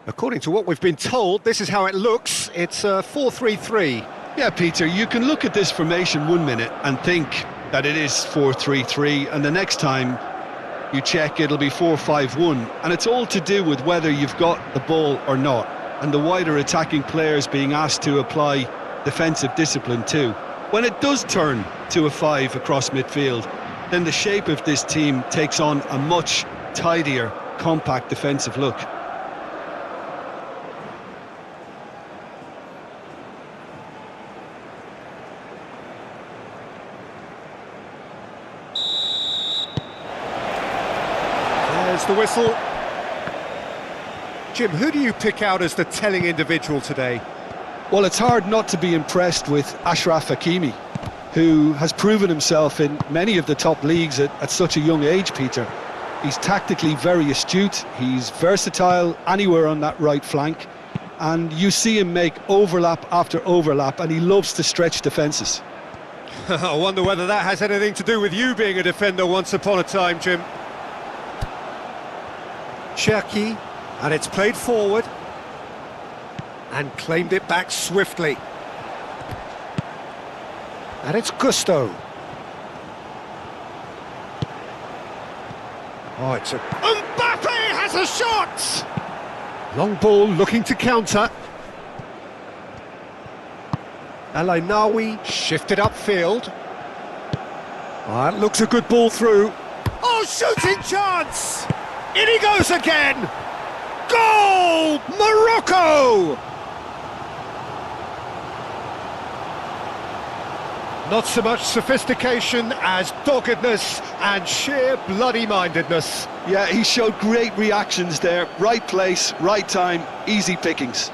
According to what we've been told, this is how it looks. It's 4-3-3. Yeah, Peter, you can look at this formation 1 minute and think that it is 4-3-3, and the next time you check it'll be 4-5-1, and it's all to do with whether you've got the ball or not, and the wider attacking players being asked to apply defensive discipline too. When it does turn to a 5 across midfield, then the shape of this team takes on a much tidier, compact defensive look. There's the whistle. Jim, who do you pick out as the telling individual today? Well, it's hard not to be impressed with Achraf Hakimi, who has proven himself in many of the top leagues at such a young age, Peter. He's tactically very astute, he's versatile anywhere on that right flank, and you see him make overlap after overlap, and he loves to stretch defences. I wonder whether that has anything to do with you being a defender once upon a time, Jim. Cherki, and it's played forward, and claimed it back swiftly. And it's Gusto. Oh, it's a... Mbappe has a shot! Long ball looking to counter. Alainawi shifted upfield. Oh, that looks a good ball through. Oh, shooting chance! In he goes again! Goal! Morocco! Not so much sophistication as doggedness and sheer bloody-mindedness. Yeah, he showed great reactions there. Right place, right time, easy pickings.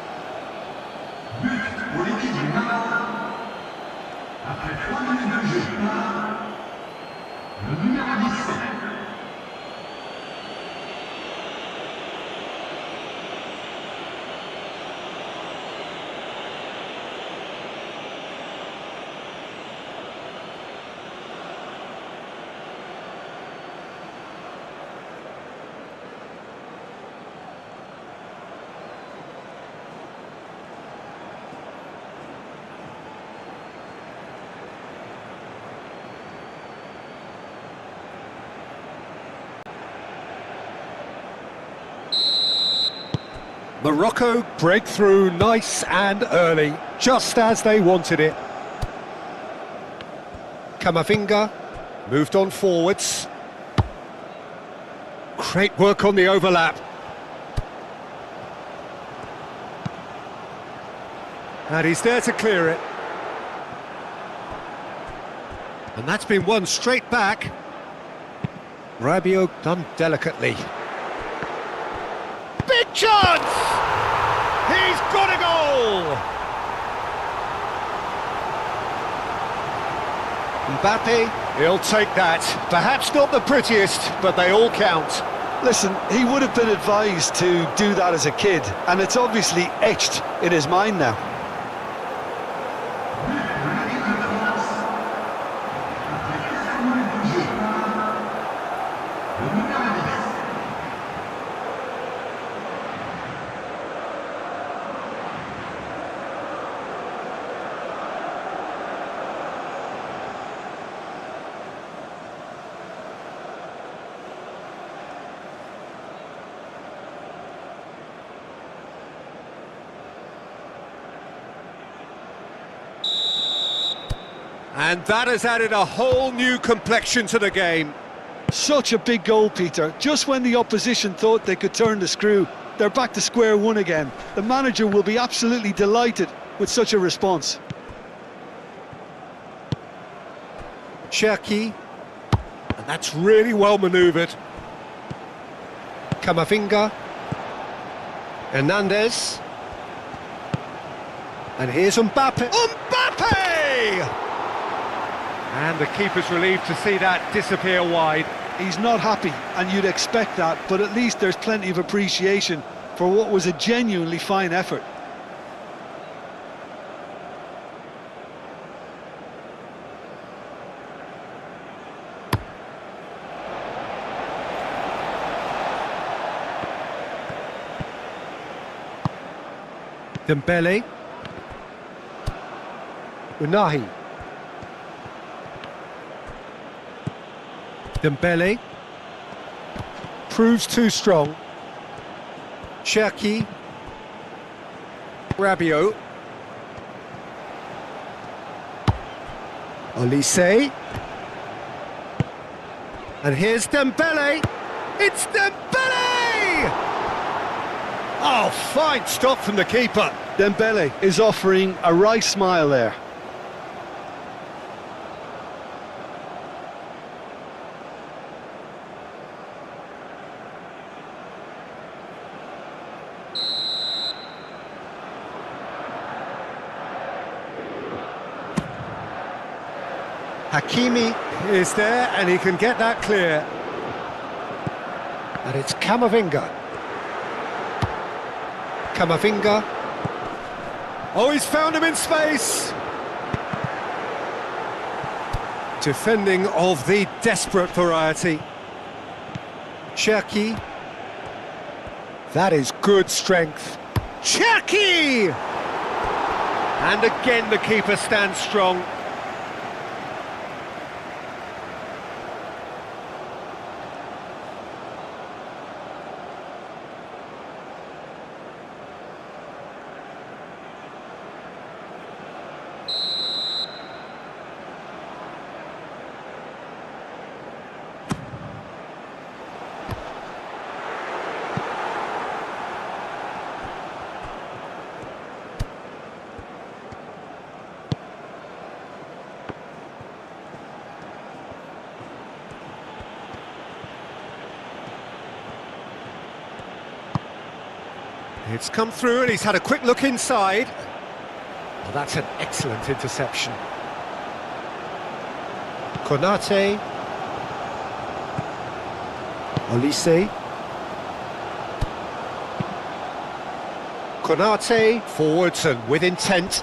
Morocco break through nice and early, just as they wanted it. Camavinga moved on forwards. Great work on the overlap. And he's there to clear it. And that's been won straight back. Rabiot done delicately. Big chance! He's got a goal! Mbappe, he'll take that. Perhaps not the prettiest, but they all count. Listen, he would have been advised to do that as a kid, and it's obviously etched in his mind now. And that has added a whole new complexion to the game. Such a big goal, Peter. Just when the opposition thought they could turn the screw, they're back to square one again. The manager will be absolutely delighted with such a response. Cherki, and that's really well manoeuvred. Camavinga, Hernandez, and here's Mbappe. Mbappe! And the keeper's relieved to see that disappear wide. He's not happy, and you'd expect that, but at least there's plenty of appreciation for what was a genuinely fine effort. Dembele. Unahi. Dembele. Proves too strong. Cherki. Rabiot. Olise. And here's Dembele. It's Dembele! Oh, fine stop from the keeper. Dembele is offering a right smile there. Hakimi is there and he can get that clear. And it's Camavinga. Camavinga. Oh, he's found him in space. Defending of the desperate variety. Cherki. That is good strength. Cherki! And again the keeper stands strong. It's come through and he's had a quick look inside. Well, that's an excellent interception. Konate. Olise. Konate, forwards and with intent.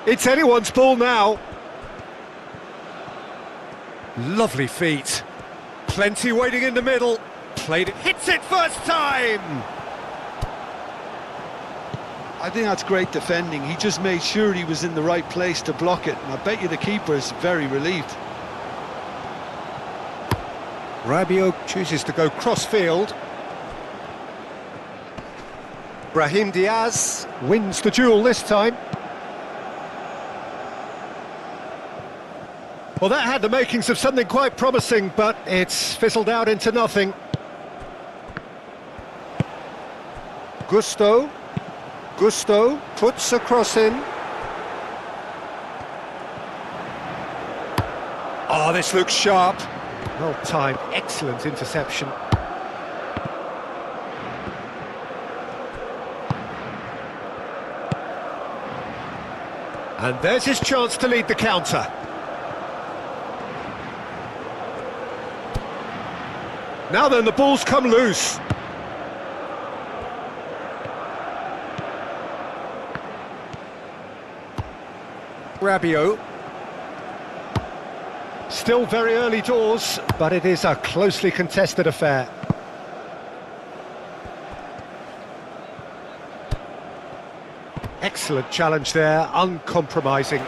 It's anyone's ball now. Lovely feet. Plenty waiting in the middle. Played it, hits it first time! I think that's great defending. He just made sure he was in the right place to block it. And I bet you the keeper is very relieved. Rabiot chooses to go cross-field. Brahim Diaz wins the duel this time. Well, that had the makings of something quite promising, but it's fizzled out into nothing. Gusto puts a cross in. Oh, this looks sharp. Well timed, excellent interception. And there's his chance to lead the counter. Now then, the ball's come loose. Rabiot. Still very early doors, but it is a closely contested affair. Excellent challenge there, uncompromising.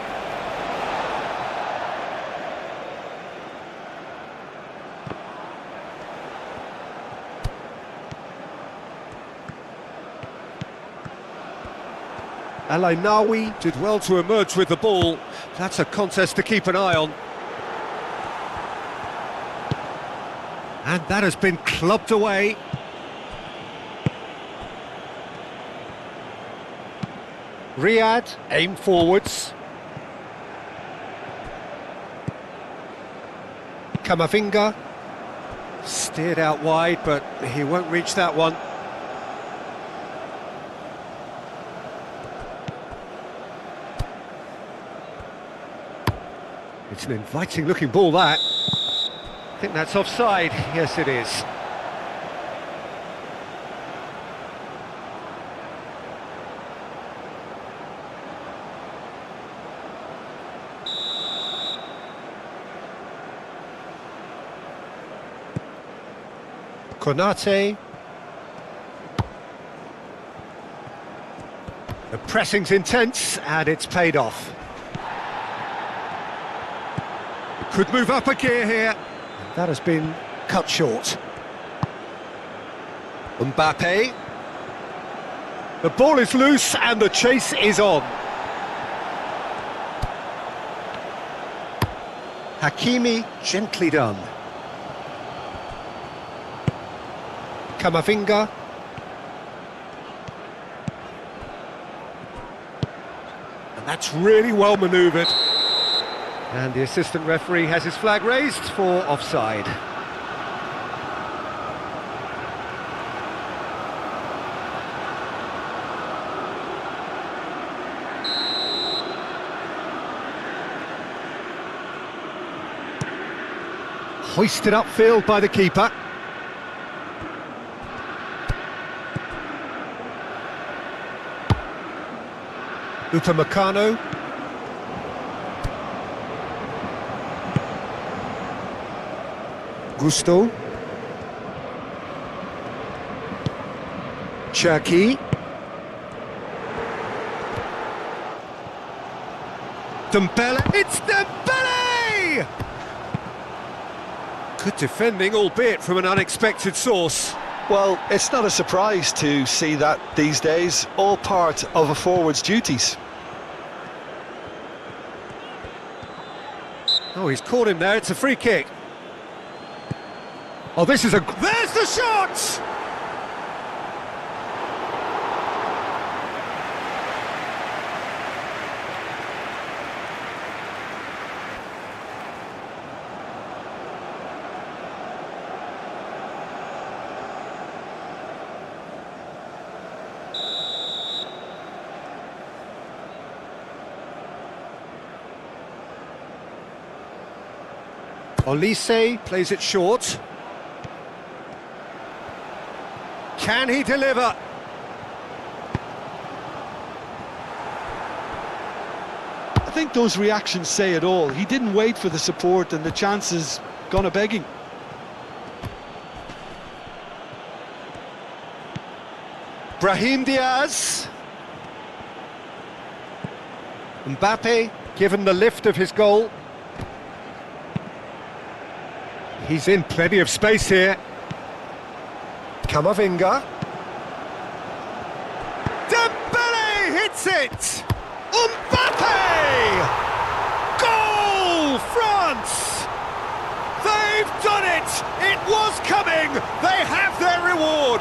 Al-Ainawi did well to emerge with the ball. That's a contest to keep an eye on. And that has been clubbed away. Riyad, aim forwards. Camavinga, steered out wide, but he won't reach that one. It's an inviting looking ball, that. I think that's offside. Yes, it is. Konate. The pressing's intense, and it's paid off. Could move up a gear here. That has been cut short. Mbappe. The ball is loose, and the chase is on. Hakimi, gently done. Camavinga. And that's really well manoeuvred. And the assistant referee has his flag raised for offside. Hoisted upfield by the keeper. Upamecano. Gusto. Cherki. Dembele. It's Dembele! Good defending, albeit from an unexpected source. Well, it's not a surprise to see that these days, all part of a forward's duties. Oh, he's caught him there, it's a free kick. Oh, this is a... There's the shot! Olise plays it short. Can he deliver? I think those reactions say it all. He didn't wait for the support and the chances gone a-begging. Brahim Diaz. Mbappe, given the lift of his goal. He's in plenty of space here. Camavinga. Dembele hits it! Mbappe! Goal, France! They've done it! It was coming! They have their reward!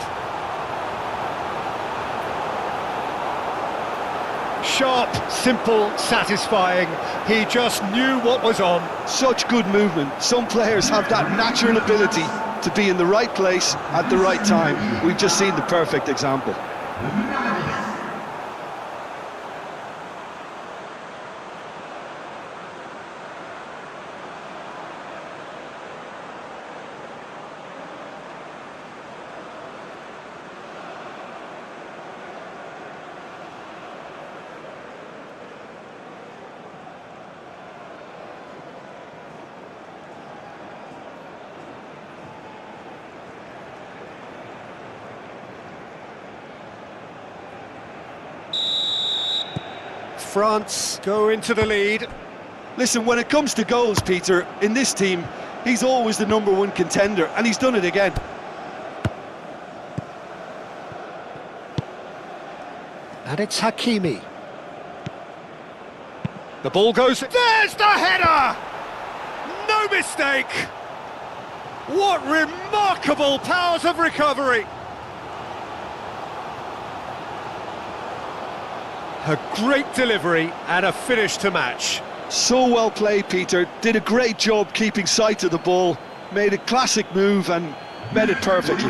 Sharp, simple, satisfying. He just knew what was on. Such good movement. Some players have that natural ability to be in the right place at the right time. We've just seen the perfect example. France go into the lead. Listen, when it comes to goals, Peter, in this team, he's always the #1 contender, and he's done it again. And it's Hakimi. The ball goes... There's the header! No mistake! What remarkable powers of recovery! A great delivery and a finish to match. So well played, Peter. Did a great job keeping sight of the ball, made a classic move and met it perfectly.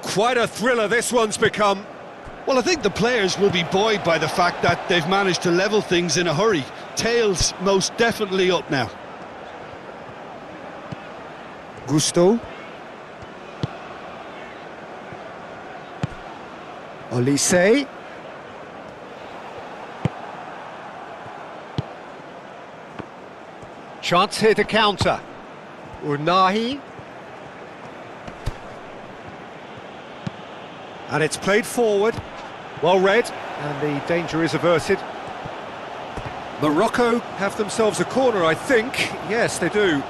Quite a thriller this one's become. Well, I think the players will be buoyed by the fact that they've managed to level things in a hurry. Tails most definitely up now. Gusto. Olise. Chance here to counter. Unahi. And it's played forward. Well read, and the danger is averted. Morocco have themselves a corner, I think. Yes, they do.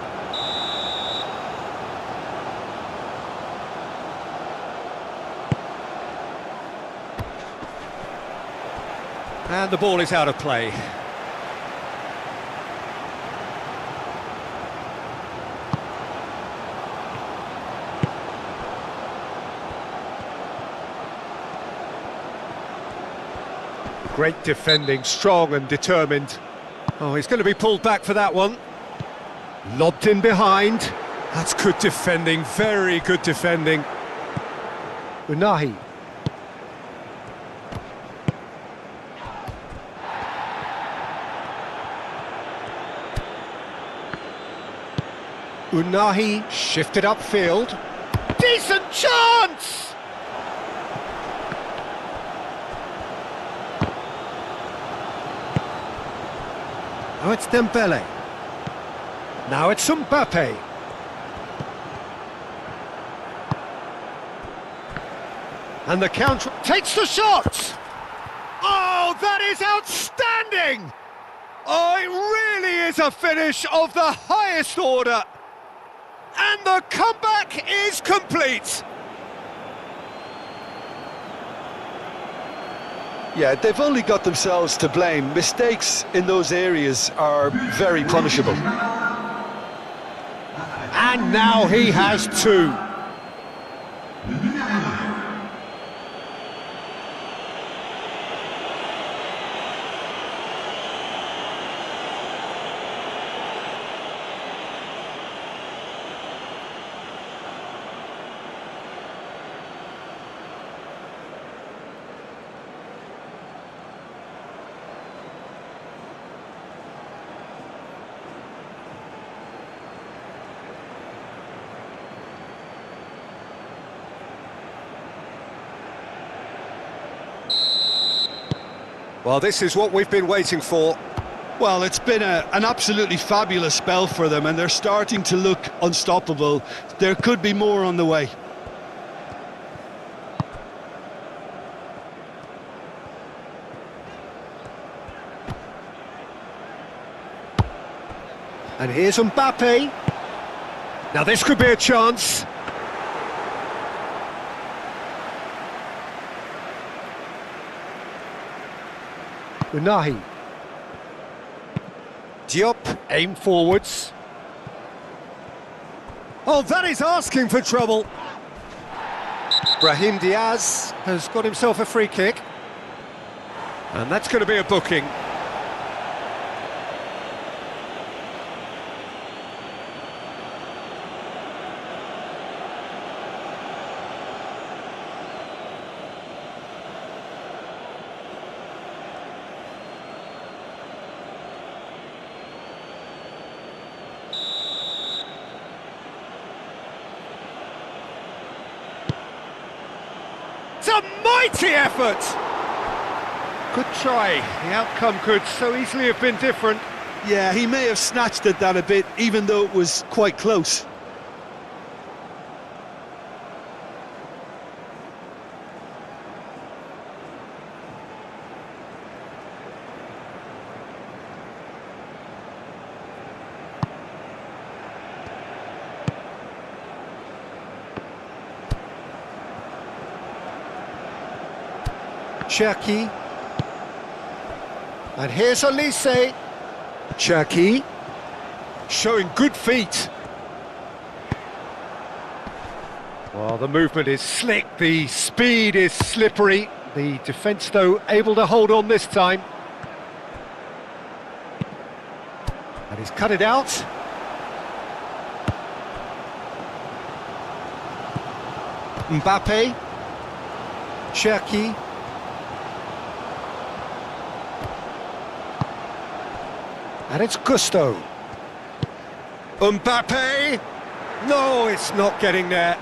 And the ball is out of play. Great defending, strong and determined. Oh, he's going to be pulled back for that one. Lobbed in behind. That's good defending, very good defending. Unahi. Unahi shifted upfield. Decent chance! Oh, it's Dembele. Now it's Mbappe. And the counter takes the shot! Oh, that is outstanding! Oh, it really is a finish of the highest order. And the comeback is complete. Yeah, they've only got themselves to blame. Mistakes in those areas are very punishable. And now he has two. Well, this is what we've been waiting for. Well, it's been an absolutely fabulous spell for them, and they're starting to look unstoppable. There could be more on the way. And here's Mbappe. Now this could be a chance. Unahi. Diop, aim forwards. Oh, that is asking for trouble. Brahim Diaz has got himself a free kick. And that's going to be a booking. It's a mighty effort! Good try. The outcome could so easily have been different. Yeah, he may have snatched at that a bit, even though it was quite close. Cherki. And here's Olise. Cherki. Showing good feet. Well, the movement is slick, the speed is slippery. The defence, though, able to hold on this time. And he's cut it out. Mbappe. Cherki. And it's Gusto. Mbappe! No, it's not getting there.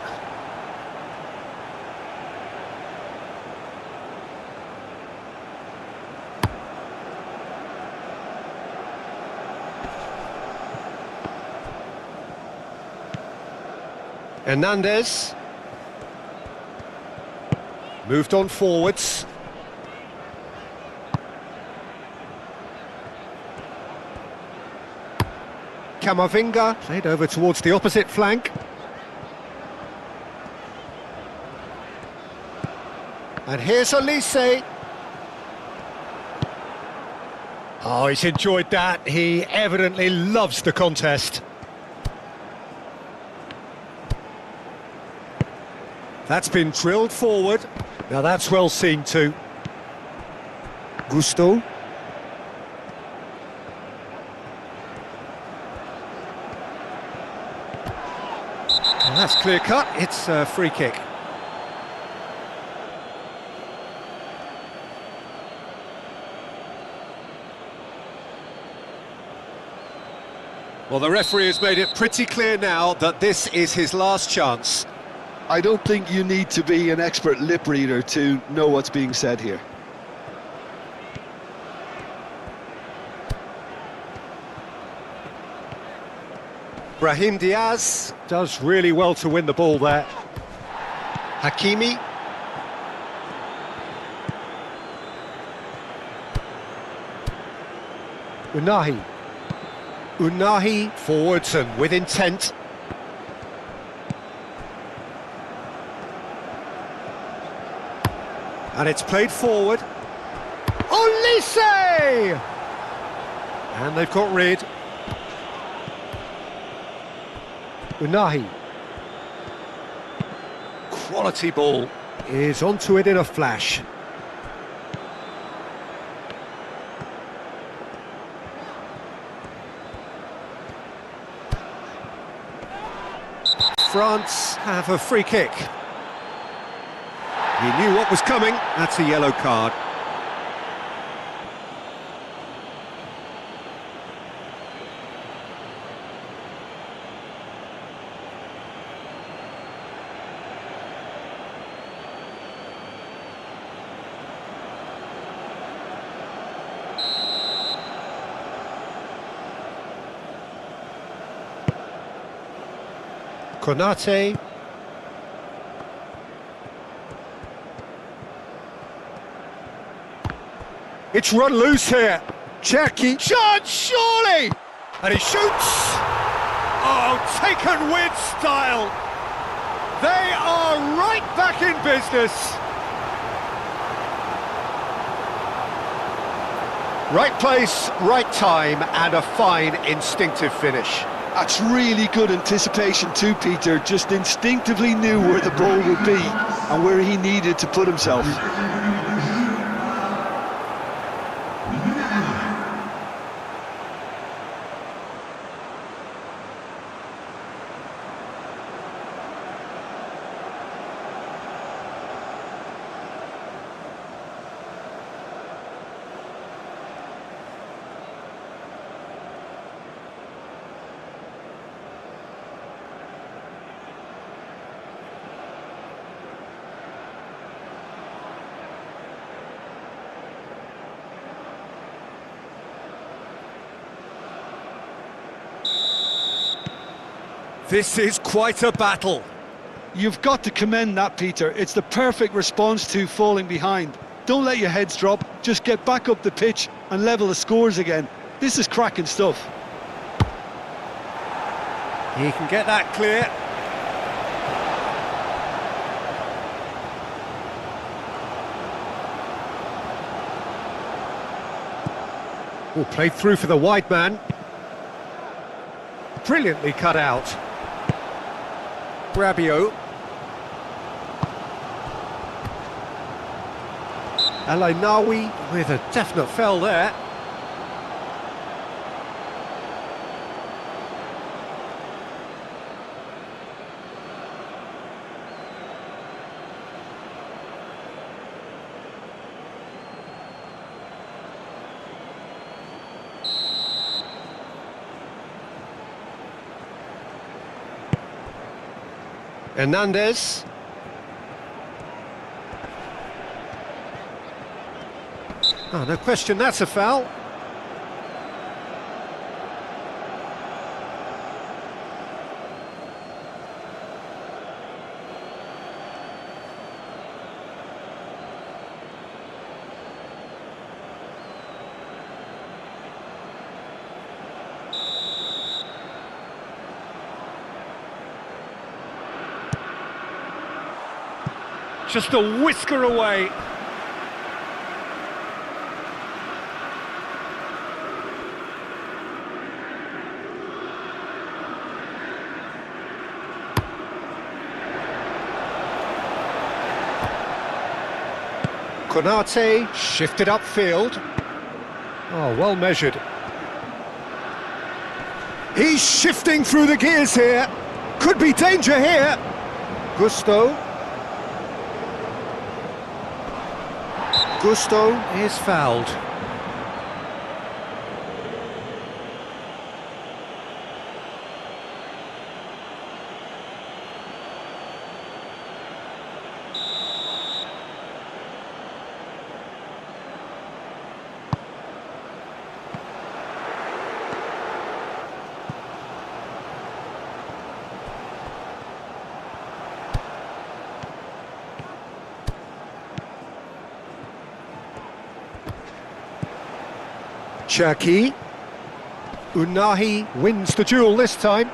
Hernandez. Moved on forwards. Camavinga played over towards the opposite flank. And here's Elise. Oh, he's enjoyed that. He evidently loves the contest. That's been drilled forward. Now that's well seen too. Gusto. And that's clear cut. It's a free kick. Well, the referee has made it pretty clear now that this is his last chance. I don't think you need to be an expert lip reader to know what's being said here. Brahim Diaz does really well to win the ball there. Hakimi. Unahi. Unahi forwards and with intent. And it's played forward. Olise! And they've got rid. Unahi Quality ball. is onto it in a flash. France have a free kick. He knew what was coming. That's a yellow card. Konate. It's run loose here. Cherki. Chance, surely! And he shoots! Oh, taken with style! They are right back in business! Right place, right time, and a fine instinctive finish. That's really good anticipation too, Peter. Just instinctively knew where the ball would be and where he needed to put himself. This is quite a battle. You've got to commend that, Peter. It's the perfect response to falling behind. Don't let your heads drop, just get back up the pitch and level the scores again. This is cracking stuff. He can get that clear. Oh, played through for the wide man. Brilliantly cut out. Rabiot. Alainawi with a definite foul there. Hernandez. Oh, no question, that's a foul. Just a whisker away. Konate shifted upfield. Oh, well measured. He's shifting through the gears here. Could be danger here. Gusto. Gusto is fouled. Cherki. Unahi wins the duel this time.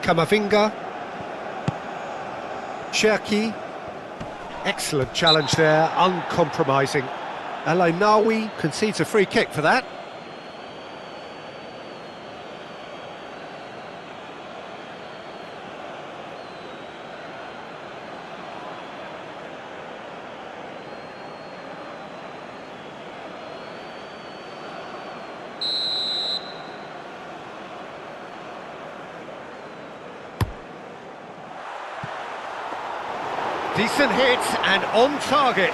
Kamavinga. Cherki. Excellent challenge there, uncompromising. El Ainaoui concedes a free kick for that. Decent hit and on target.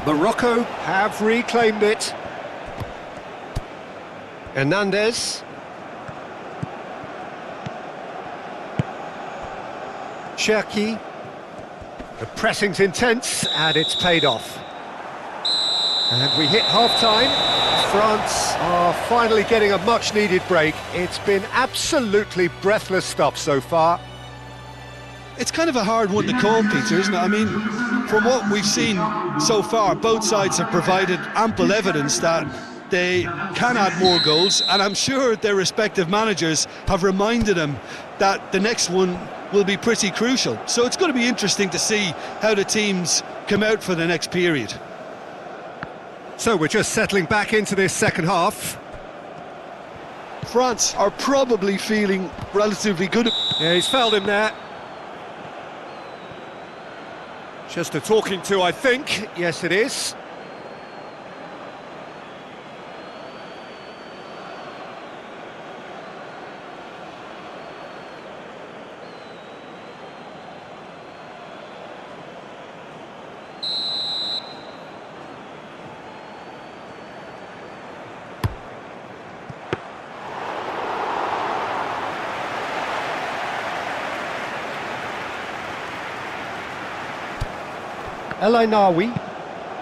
Morocco have reclaimed it. Hernandez. Cherki. The pressing's intense and it's paid off. And we hit half-time. France are finally getting a much-needed break. It's been absolutely breathless stuff so far. It's kind of a hard one to call, Peter, isn't it? I mean, from what we've seen so far, both sides have provided ample evidence that they can add more goals, and I'm sure their respective managers have reminded them that the next one will be pretty crucial. So it's going to be interesting to see how the teams come out for the next period. So we're just settling back into this second half. France are probably feeling relatively good. Yeah, he's fouled him there. Just a talking to, I think. Yes, it is. El Ainaoui,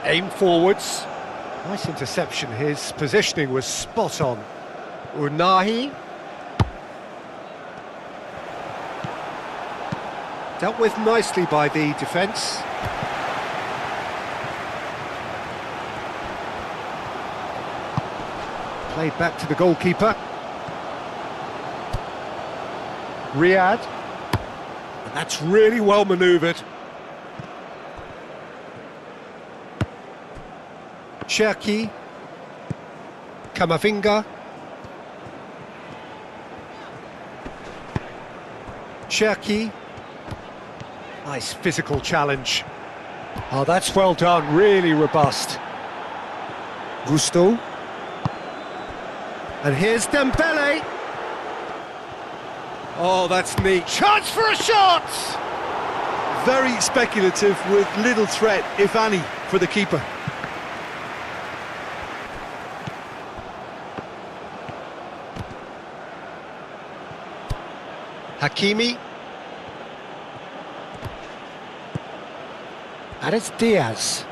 aim forwards. Nice interception, his positioning was spot on. Unahi. Dealt with nicely by the defence. Played back to the goalkeeper. Riyad. And that's really well manoeuvred. Cherki, Kamavinga, Cherki, nice physical challenge. Oh, that's well done, really robust. Gusto, and here's Dembele. Oh, that's neat. Chance for a shot! Very speculative with little threat, if any, for the keeper. Hakimi. And it's Diaz.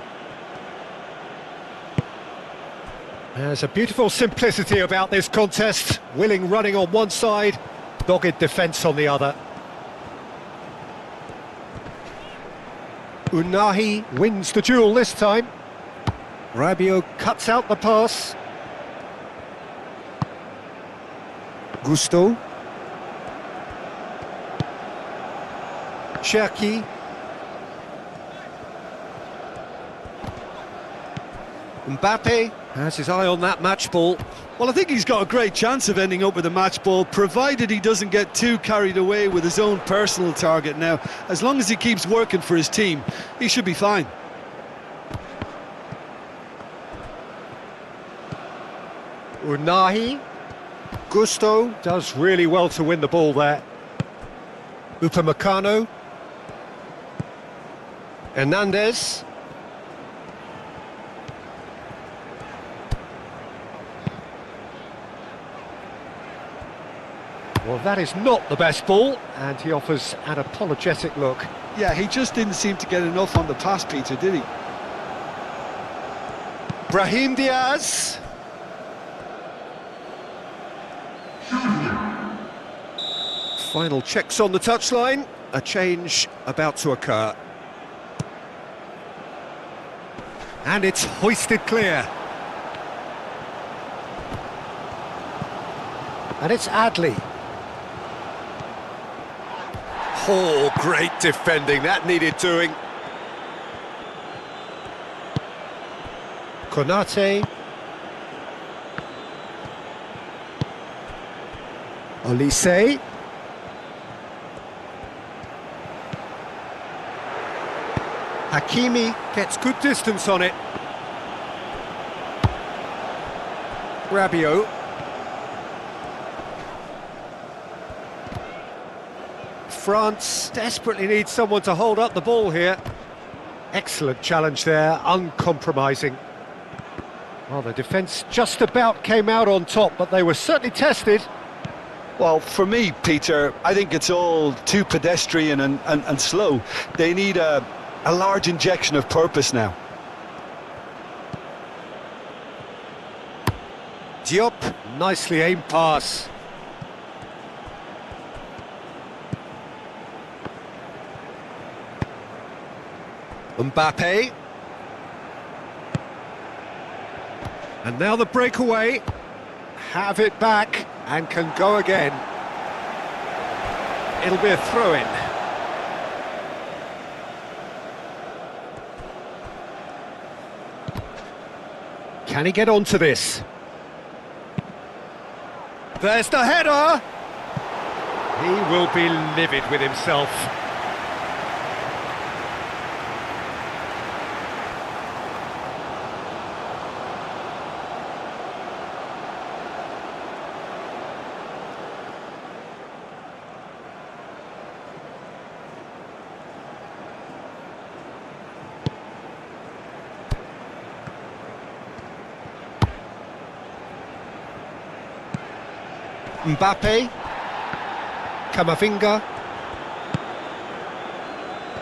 There's a beautiful simplicity about this contest. Willing running on one side, dogged defence on the other. Unahi wins the duel this time. Rabiot cuts out the pass. Gusto. Cherki. Mbappe has his eye on that match ball. Well, I think he's got a great chance of ending up with a match ball, provided he doesn't get too carried away with his own personal target now. As long as he keeps working for his team, he should be fine. Unahi. Gusto does really well to win the ball there. Upamecano. Hernandez. Well, that is not the best ball, and he offers an apologetic look. Yeah, he just didn't seem to get enough on the pass, Peter, did he? Brahim Diaz. Final checks on the touchline. A change about to occur. And it's hoisted clear. And it's Adli. Oh, great defending, that needed doing. Konate. Olise. Hakimi gets good distance on it. Rabiot. France desperately needs someone to hold up the ball here. Excellent challenge there, uncompromising. Well, the defence just about came out on top, but they were certainly tested. Well, for me, Peter, I think it's all too pedestrian and slow. They need a large injection of purpose now. Diop, nicely aimed pass. Mbappe. And now the breakaway. Have it back and can go again. It'll be a throw-in. Can he get onto this? There's the header! He will be livid with himself. Mbappe, Camavinga,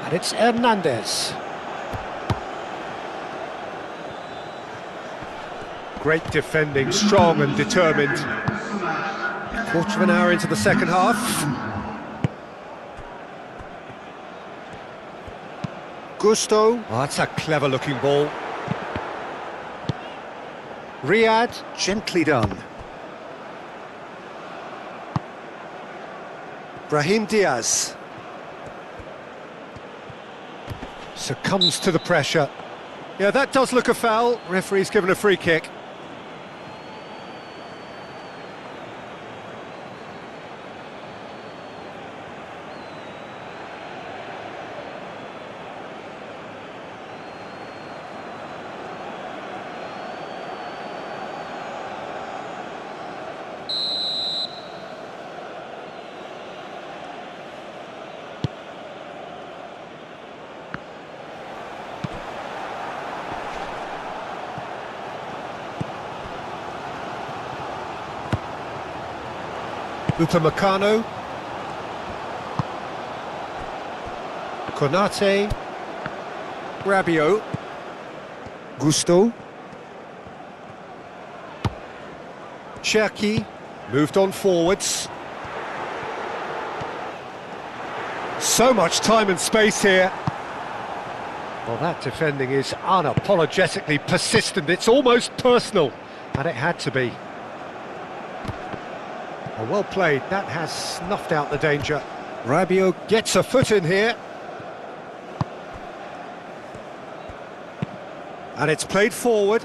and it's Hernandez. Great defending, strong and determined. Quarter of an hour into the second half. Gusto, oh, that's a clever looking ball. Riyad, gently done. Brahim Diaz succumbs to the pressure. Yeah, that does look a foul. Referee's given a free kick. Upamecano. Konate. Rabiot. Gusto. Cherki. Moved on forwards. So much time and space here. Well, that defending is unapologetically persistent. It's almost personal, and it had to be. Well played. That has snuffed out the danger. Rabiot gets a foot in here. And it's played forward.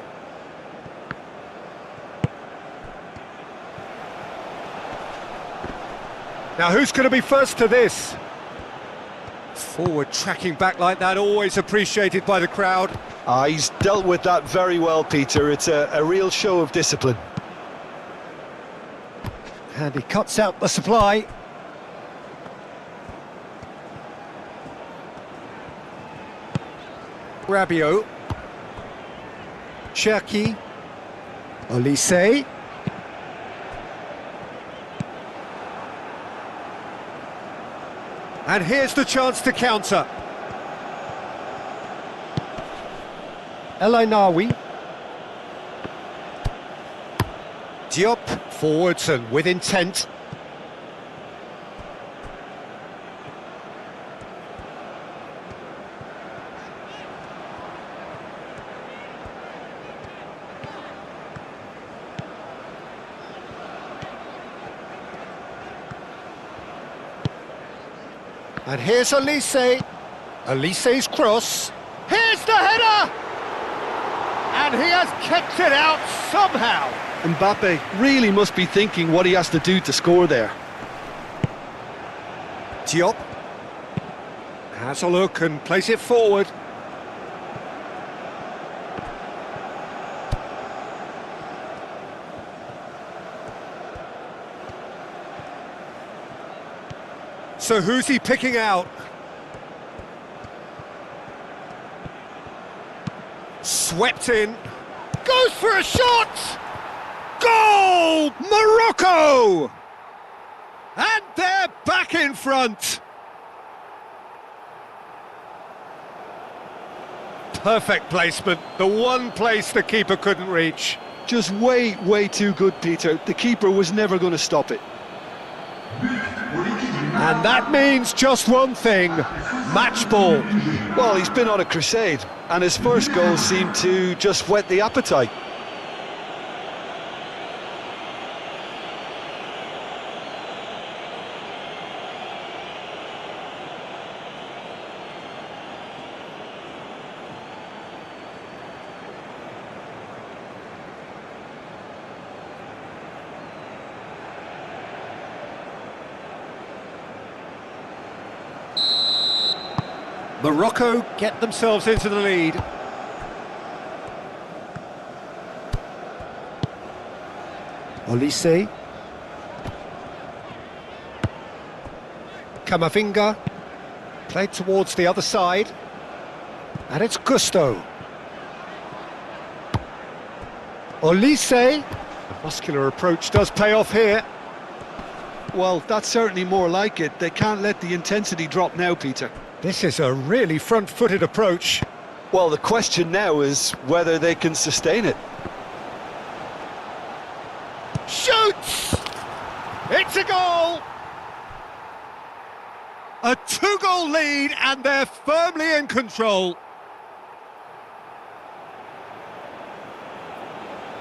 Now, who's going to be first to this? Forward tracking back like that, always appreciated by the crowd. He's dealt with that very well, Peter. It's a real show of discipline. And he cuts out the supply. Rabiot. Cherki. Olise. And here's the chance to counter. El Ainawi. Diop, forwards and with intent. And here's Olise. Olise's cross. Here's the header! And he has kept it out somehow. Mbappe really must be thinking what he has to do to score there. Diop has a look and plays it forward. So who's he picking out? Swept in. Goes for a shot! Goal! Morocco! And they're back in front. Perfect placement, the one place the keeper couldn't reach. Just way too good, Peter. The keeper was never going to stop it. And that means just one thing, match ball. Well, he's been on a crusade, and his first goal seemed to just whet the appetite. Morocco get themselves into the lead. Olise. Camavinga. Played towards the other side. And it's Gusto. Olise. The muscular approach does pay off here. Well, that's certainly more like it. They can't let the intensity drop now, Peter. This is a really front-footed approach. Well, the question now is whether they can sustain it. Shoots! It's a goal! A two-goal lead, and they're firmly in control.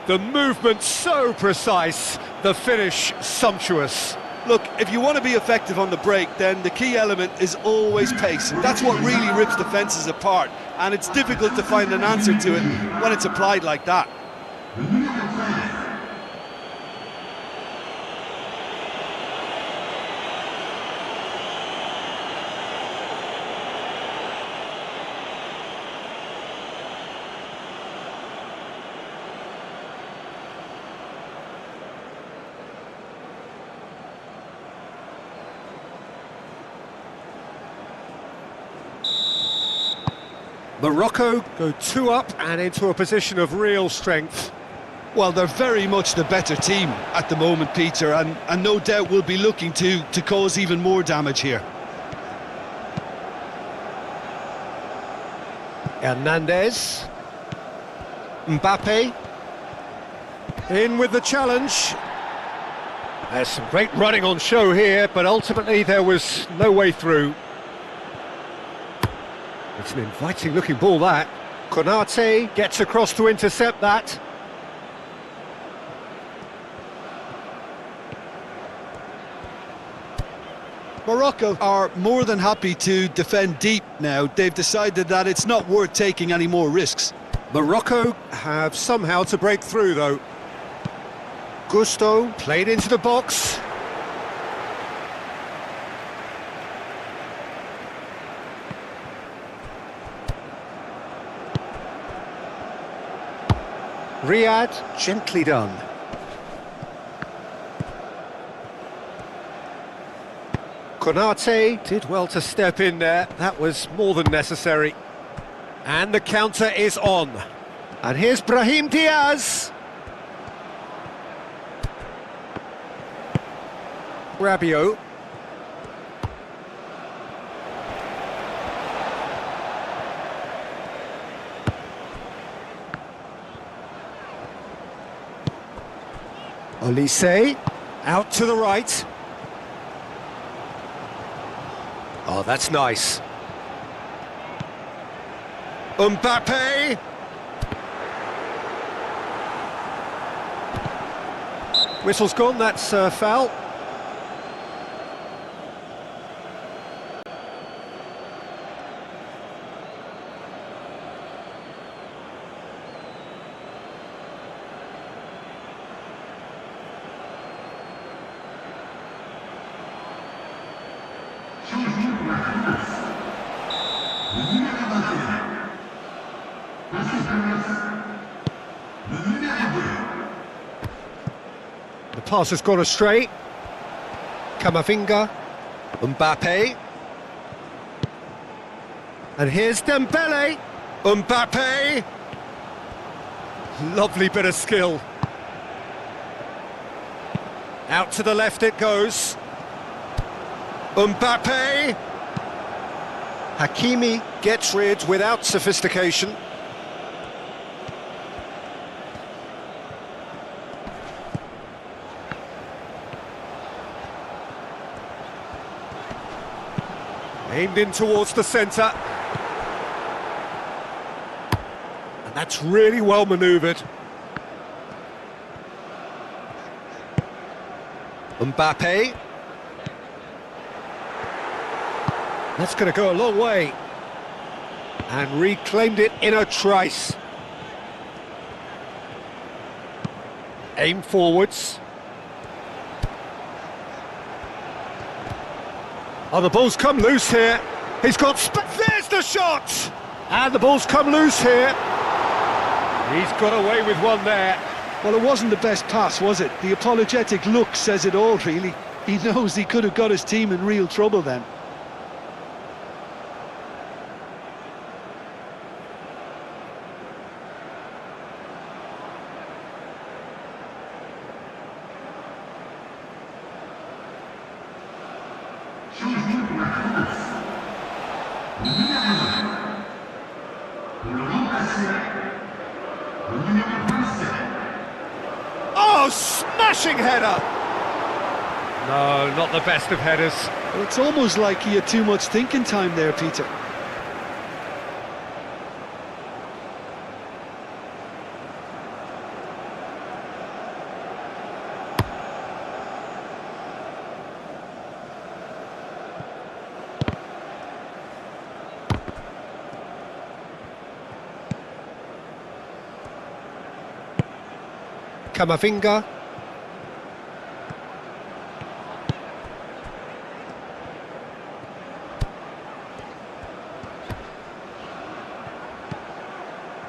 The movement so precise, the finish sumptuous. Look, if you want to be effective on the break, then the key element is always pace. That's what really rips defences apart, and it's difficult to find an answer to it when it's applied like that. Morocco go two up and into a position of real strength. Well, they're very much the better team at the moment, Peter, and no doubt will be looking to cause even more damage here. Hernandez. Mbappe. In with the challenge. There's some great running on show here, but ultimately there was no way through. It's an inviting looking ball, that. Konate gets across to intercept that. Morocco are more than happy to defend deep now. They've decided that it's not worth taking any more risks. Morocco have somehow to break through, though. Gusto played into the box. Riyad, gently done. Konate did well to step in there. That was more than necessary. And the counter is on. And here's Brahim Diaz. Rabiot. Olise, out to the right. Oh, that's nice. Mbappe. Whistle's gone, that's foul. The pass has gone astray. Camavinga. Mbappe. And here's Dembele. Mbappe. Lovely bit of skill. Out to the left it goes. Mbappe. Hakimi gets rid without sophistication. Aimed in towards the centre. And that's really well manoeuvred. Mbappe. That's going to go a long way. And reclaimed it in a trice. Aim forwards. Oh, the ball's come loose here. He's got... There's the shot! And the ball's come loose here. He's got away with one there. Well, it wasn't the best pass, was it? The apologetic look says it all, really. He knows he could have got his team in real trouble then. Oh, smashing header! No, not the best of headers. Well, it's almost like he had too much thinking time there, Peter. Camavinga.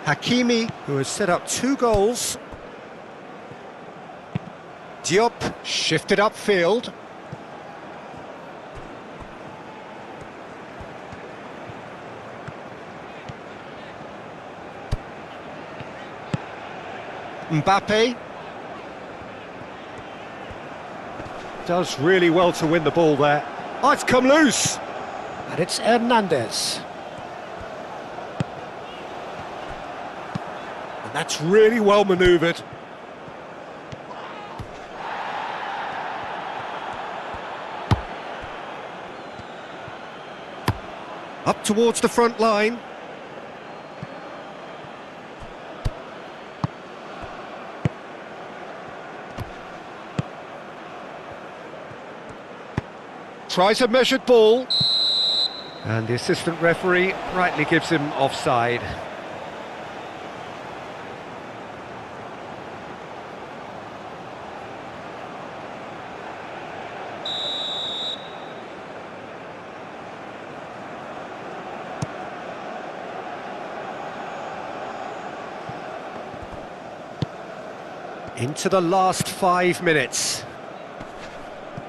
Hakimi, who has set up 2 goals. Diop shifted upfield. Mbappe. Does really well to win the ball there. Oh, it's come loose. And it's Hernandez. And that's really well manoeuvred. Up towards the front line. Tries a measured ball. And the assistant referee rightly gives him offside. Into the last 5 minutes.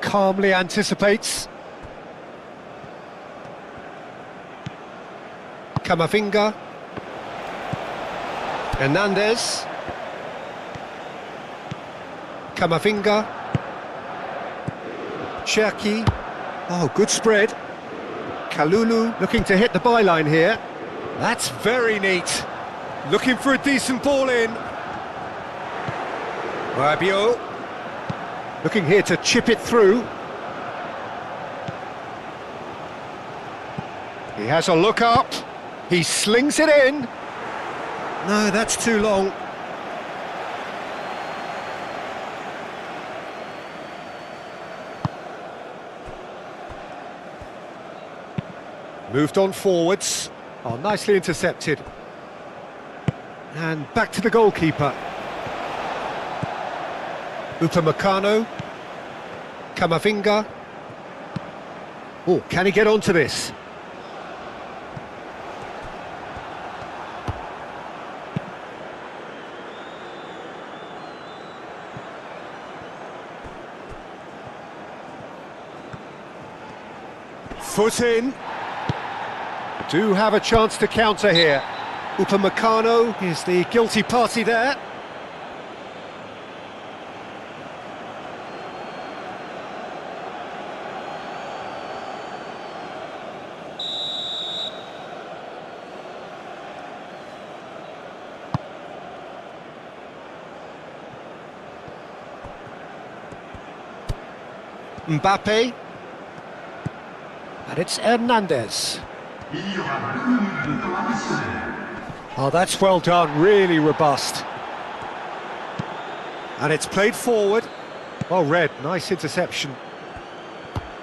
Calmly anticipates. Camavinga. Hernandez. Camavinga. Cherki. Oh, good spread. Kalulu looking to hit the byline here. That's very neat. Looking for a decent ball in. Rabiot. Looking here to chip it through. He has a look up. He slings it in. No, that's too long. Moved on forwards. Oh, nicely intercepted. And back to the goalkeeper. Upamecano. Camavinga. Oh, can he get onto this? Foot in. Do have a chance to counter here. Upamecano is the guilty party there. Mbappe. And it's Hernandez. Oh, that's well done, really robust. And it's played forward. Well read, nice interception.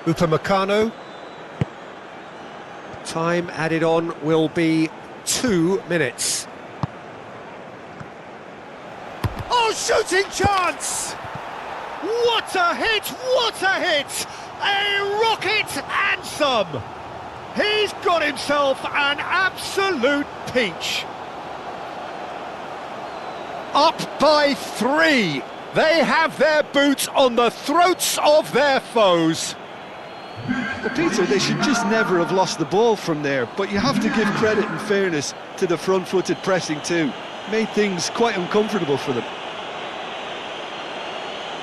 Upamecano. Time added on will be 2 minutes. Oh, shooting chance! What a hit, what a hit! A rocket anthem! He's got himself an absolute peach. Up by 3. They have their boots on the throats of their foes. Well, Peter, they should just never have lost the ball from there, but you have to give credit and fairness to the front-footed pressing too. Made things quite uncomfortable for them.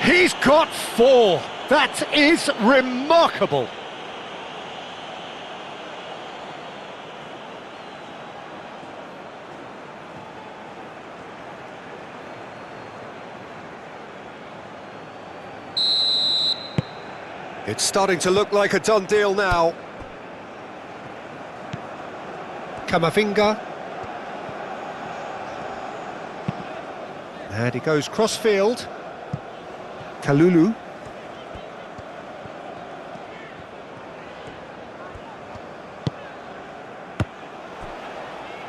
He's got 4. That is remarkable. It's starting to look like a done deal now. Camavinga. And he goes cross-field. Kalulu.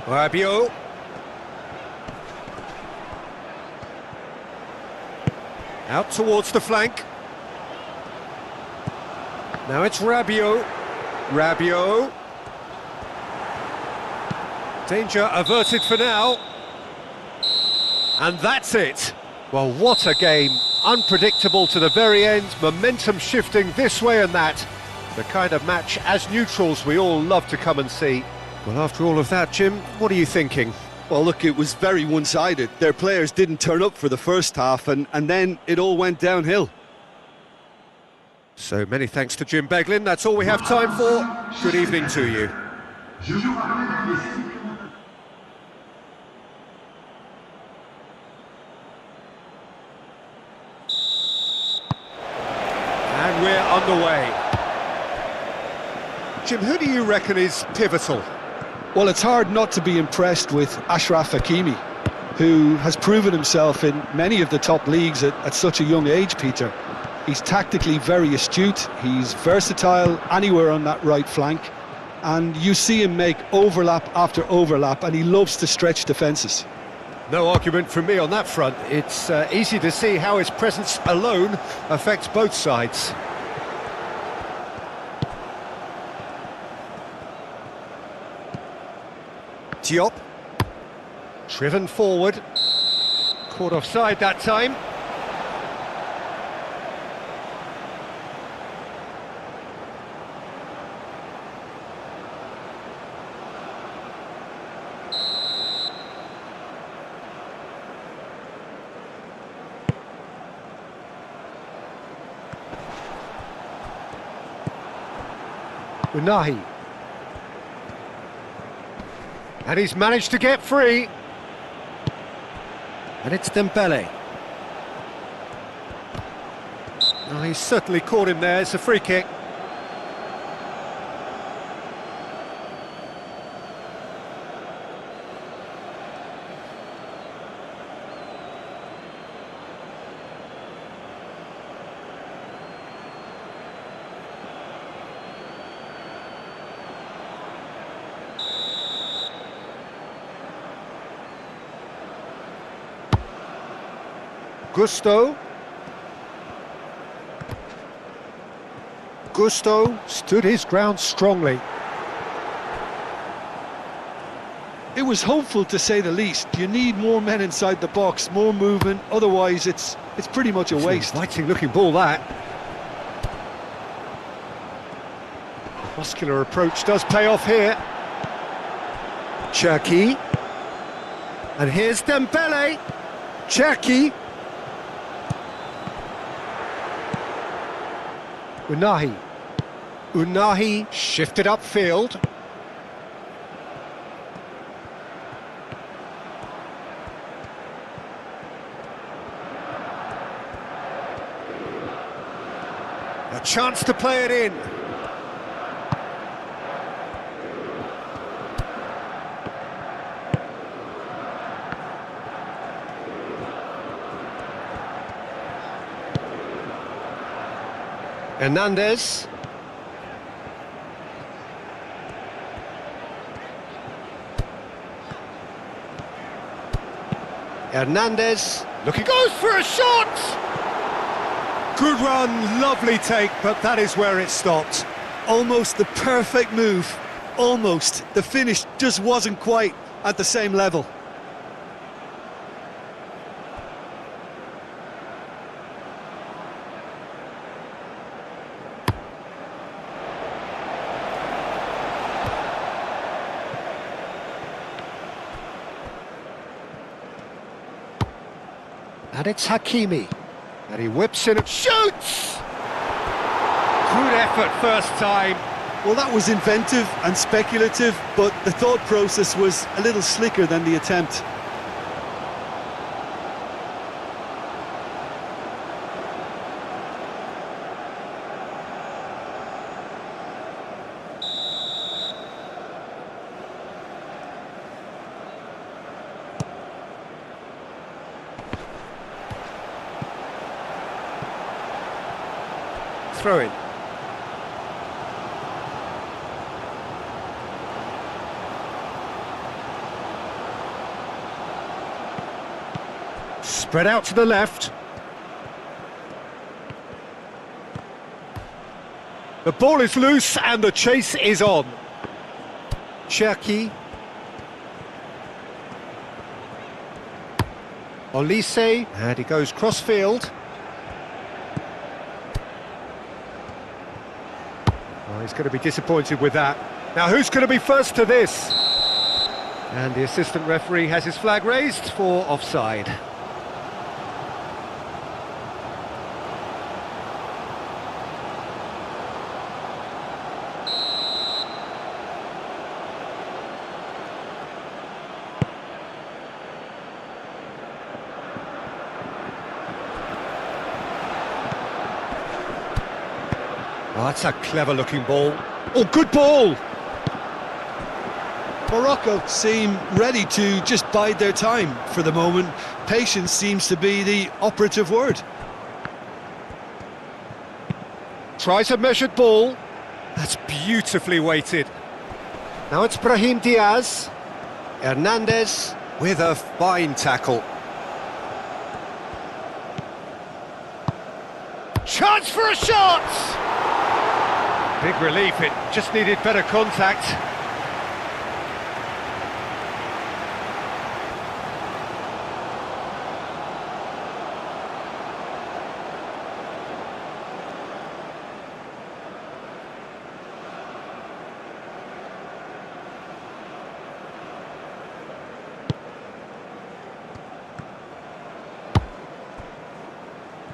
Rabiot. Out towards the flank. Now it's Rabiot. Rabiot. Danger averted for now. And that's it. Well, what a game. Unpredictable to the very end, momentum shifting this way and that. The kind of match, as neutrals, we all love to come and see. Well, after all of that, Jim, what are you thinking? Well, look, it was very one-sided. Their players didn't turn up for the first half, and then it all went downhill. So many thanks to Jim Beglin. That's all we have time for. Good evening to you. And we're underway. Jim, who do you reckon is pivotal? Well, it's hard not to be impressed with Achraf Hakimi, who has proven himself in many of the top leagues at such a young age, Peter. He's tactically very astute, he's versatile anywhere on that right flank, and you see him make overlap after overlap, and he loves to stretch defences. No argument from me on that front. It's easy to see how his presence alone affects both sides. Diop. Driven forward. Caught offside that time. Unahi. And he's managed to get free. And it's Dembele. Oh, he's certainly caught him there. It's a free kick. Gusto stood his ground strongly. It was hopeful, to say the least. You need more men inside the box, more movement, otherwise it's pretty much a waste. Inviting looking ball, that. Muscular approach does pay off here. Cherki. And here's Dembele. Cherki. Unahi shifted upfield. A chance to play it in. Hernandez. Hernandez goes for a shot! Good run, lovely take, but that is where it stopped. Almost the perfect move. Almost. The finish just wasn't quite at the same level. And it's Hakimi. And he whips in and shoots! Good effort first time. Well, that was inventive and speculative, but the thought process was a little slicker than the attempt. Throw in. Spread out to the left. The ball is loose and the chase is on. Cherki. Olise, and he goes cross-field. Oh, he's going to be disappointed with that. Now, who's going to be first to this? And the assistant referee has his flag raised for offside. Oh, that's a clever-looking ball. Oh, good ball! Morocco seem ready to just bide their time for the moment. Patience seems to be the operative word. Tries a measured ball. That's beautifully weighted. Now it's Brahim Diaz. Hernandez with a fine tackle. Chance for a shot! Big relief, it just needed better contact.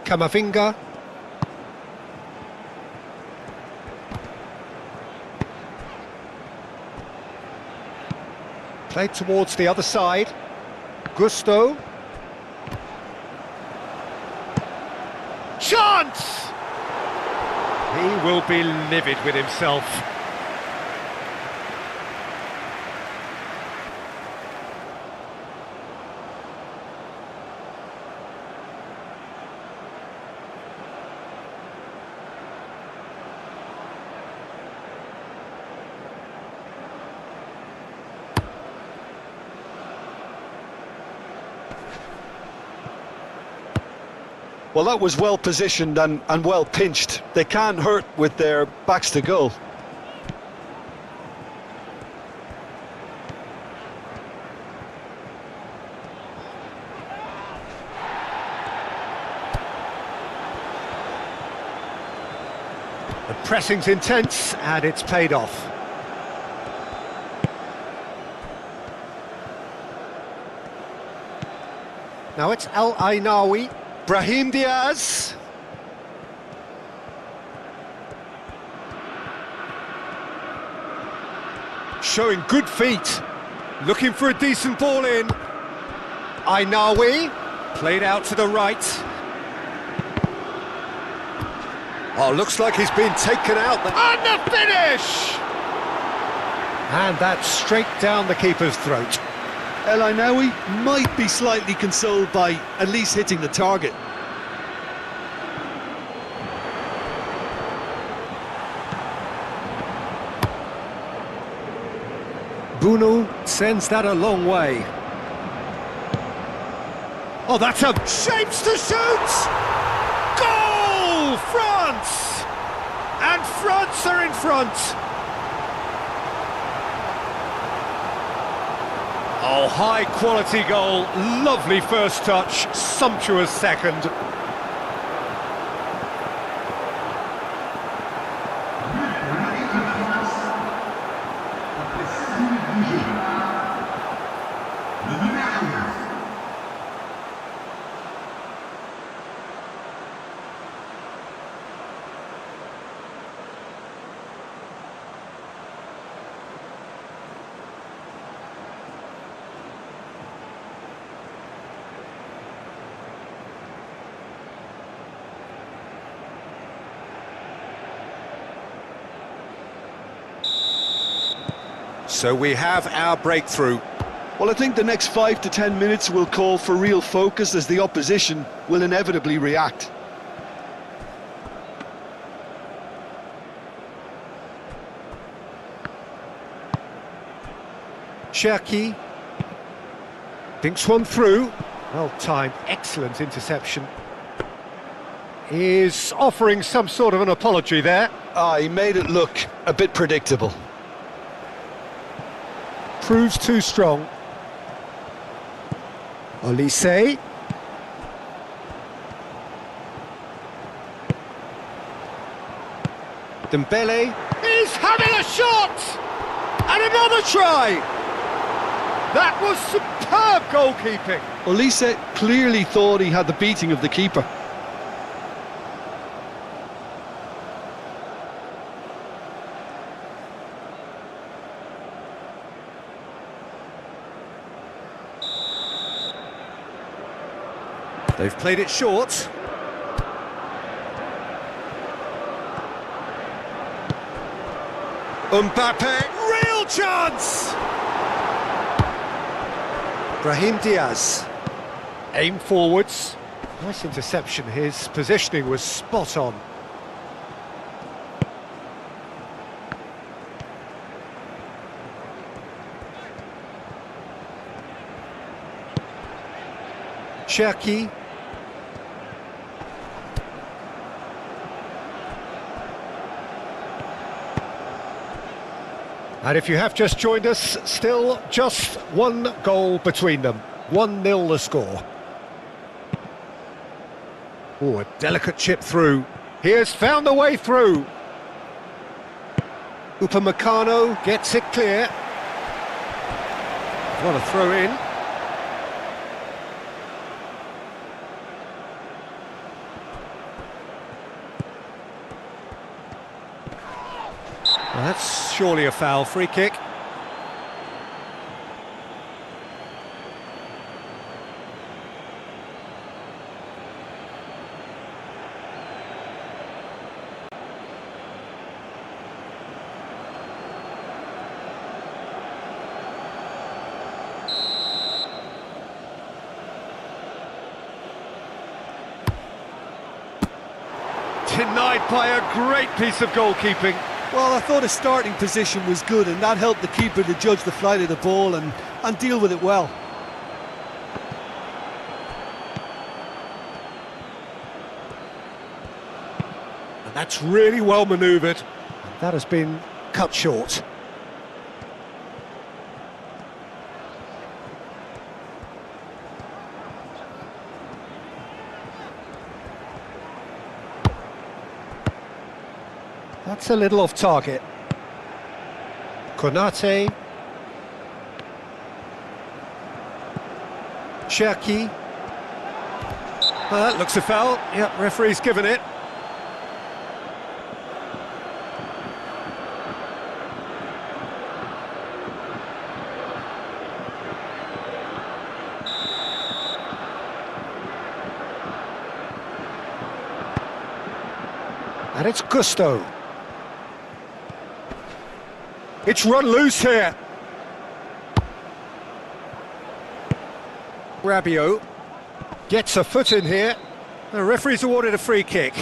Camavinga. Played towards the other side. Gusto. Chance! He will be livid with himself. Well, that was well positioned and well pinched. They can't hurt with their backs to goal. The pressing's intense and it's paid off. Now it's Al Ainawi. Brahim Diaz. Showing good feet. Looking for a decent ball in. Ainawi. Played out to the right. Oh, looks like he's been taken out. And the finish! And that's straight down the keeper's throat. El Ainawi might be slightly consoled by at least hitting the target. Bunu sends that a long way. Oh, that's a shapes to shoot! Goal! France! And France are in front. Oh, high quality goal, lovely first touch, sumptuous second. So we have our breakthrough. Well, I think the next 5 to 10 minutes will call for real focus as the opposition will inevitably react. Cherki thinks one through. Well timed, excellent interception. Is offering some sort of an apology there. He made it look a bit predictable. Proves too strong. Olise. Dembele is having a shot! And another try! That was superb goalkeeping. Olise clearly thought he had the beating of the keeper. They've played it short. Mbappe, real chance! Brahim Diaz. Aim forwards. Nice interception, his positioning was spot on. Cherki. And if you have just joined us, still just one goal between them. 1-0 the score. Oh, a delicate chip through. He has found the way through. Upamecano gets it clear. What a throw in. Well, that's surely a foul. Free kick. Denied by a great piece of goalkeeping. Well, I thought his starting position was good, and that helped the keeper to judge the flight of the ball and deal with it well. And that's really well manoeuvred. That has been cut short. That's a little off target. Konate. Cherki. That looks a foul. Yep, referee's given it. And it's Gusto. It's run loose here. Rabiot gets a foot in here. The referee's awarded a free kick.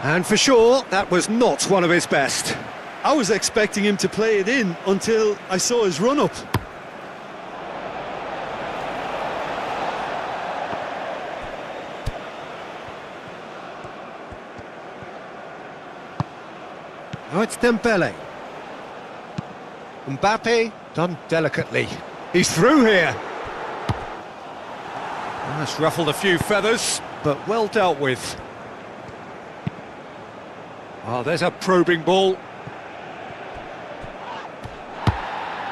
And for sure, that was not one of his best. I was expecting him to play it in until I saw his run-up. Now it's Dembele. Mbappe, done delicately. He's through here. That's ruffled a few feathers, but well dealt with. Oh, there's a probing ball.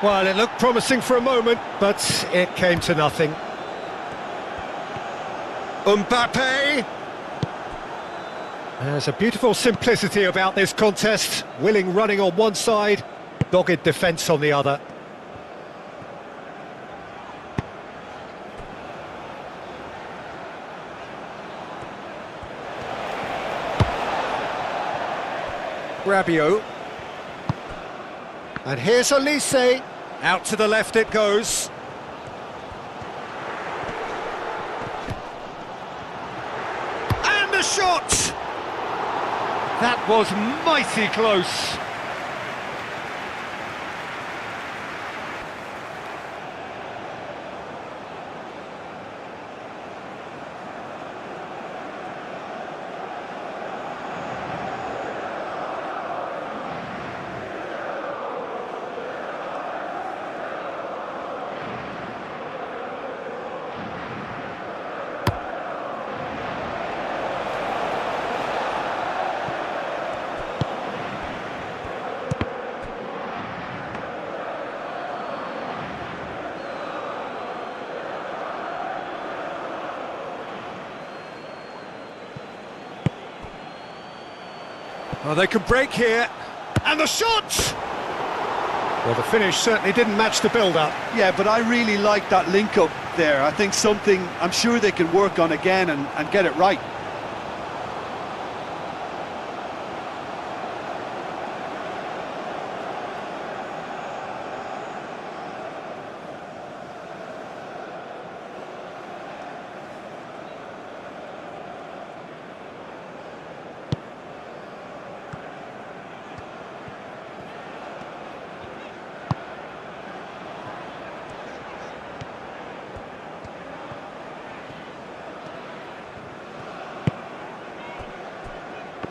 Well, it looked promising for a moment, but it came to nothing. Mbappe! There's a beautiful simplicity about this contest. Willing running on one side, dogged defence on the other. Rabiot. And here's Olise. Out to the left it goes. And the shot! That was mighty close. Oh, they can break here. And the shot! Well, the finish certainly didn't match the build-up. Yeah, but I really like that link-up there. I think something I'm sure they can work on again and get it right.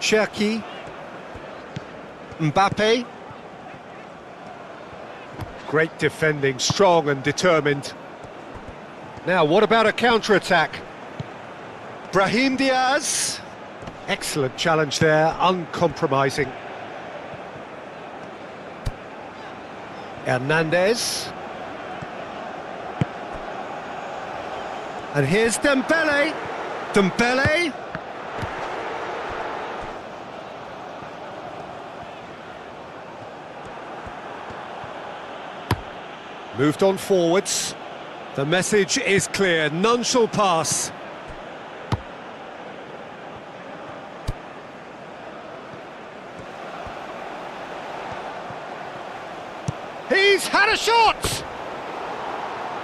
Cherki. Mbappe. Great defending, strong and determined. Now, what about a counter-attack? Brahim Diaz. Excellent challenge there, uncompromising. Hernandez. And here's Dembele. Dembele. Moved on forwards. The message is clear, none shall pass. He's had a shot!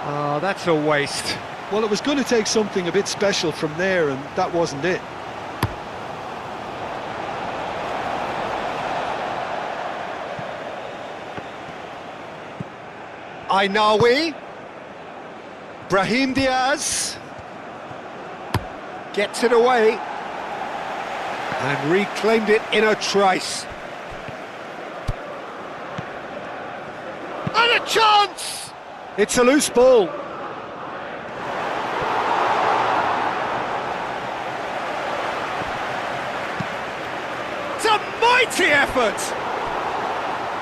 Oh, that's a waste. Well, it was going to take something a bit special from there, and that wasn't it. Ainawi. Brahim Diaz. Gets it away. And reclaimed it in a trice. And a chance! It's a loose ball. It's a mighty effort!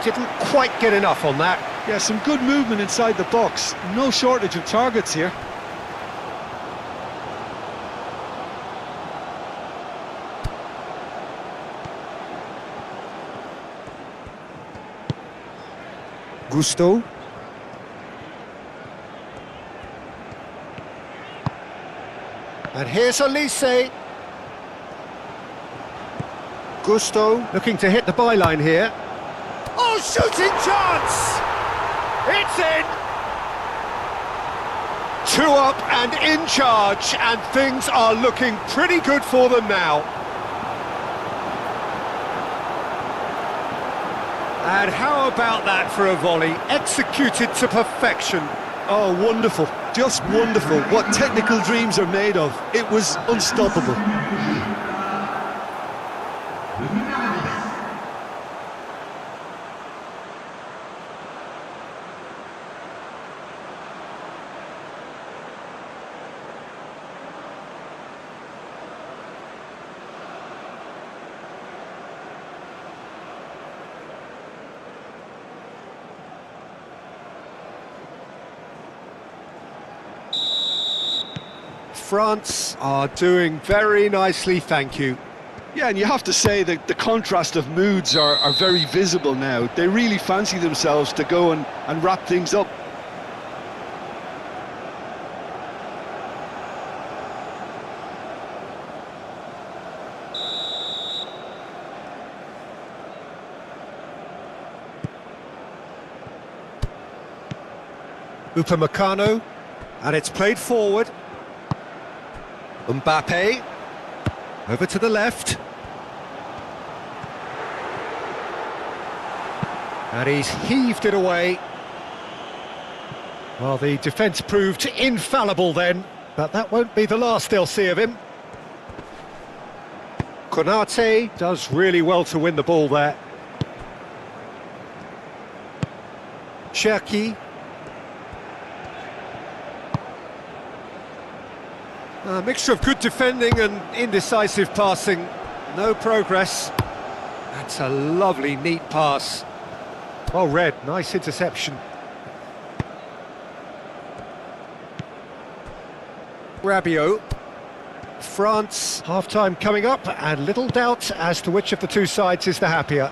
Didn't quite get enough on that. Yeah, some good movement inside the box. No shortage of targets here. Gusto. And here's Elise. Gusto looking to hit the byline here. Oh, shooting chance! It's in! 2 up and in charge, and things are looking pretty good for them now. And how about that for a volley, executed to perfection. Oh, wonderful. Just wonderful. What technical dreams are made of. It was unstoppable. France are doing very nicely, thank you. Yeah, and you have to say that the contrast of moods are very visible now. They really fancy themselves to go and wrap things up. Upamecano, and it's played forward. Mbappe, over to the left. And he's heaved it away. Well, the defence proved infallible then, but that won't be the last they'll see of him. Konate does really well to win the ball there. Cherki. A mixture of good defending and indecisive passing. No progress. That's a lovely, neat pass. Well read, nice interception. Rabiot. France, half-time coming up, and little doubt as to which of the two sides is the happier.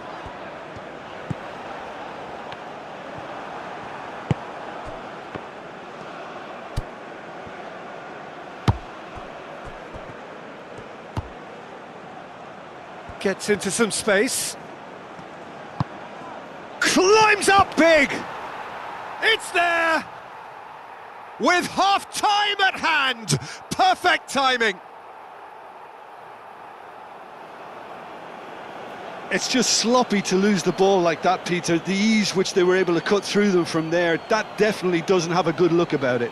Gets into some space. Climbs up big! It's there! With half-time at hand! Perfect timing! It's just sloppy to lose the ball like that, Peter. The ease which they were able to cut through them from there, that definitely doesn't have a good look about it.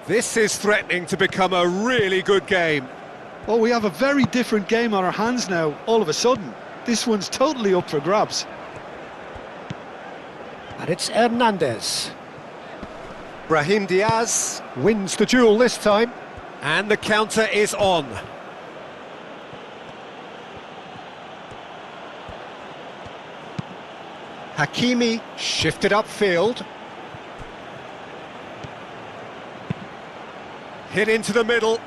This is threatening to become a really good game. Oh, we have a very different game on our hands now, all of a sudden. This one's totally up for grabs. And it's Hernandez. Brahim Diaz wins the duel this time. And the counter is on. Hakimi shifted upfield. Hit into the middle.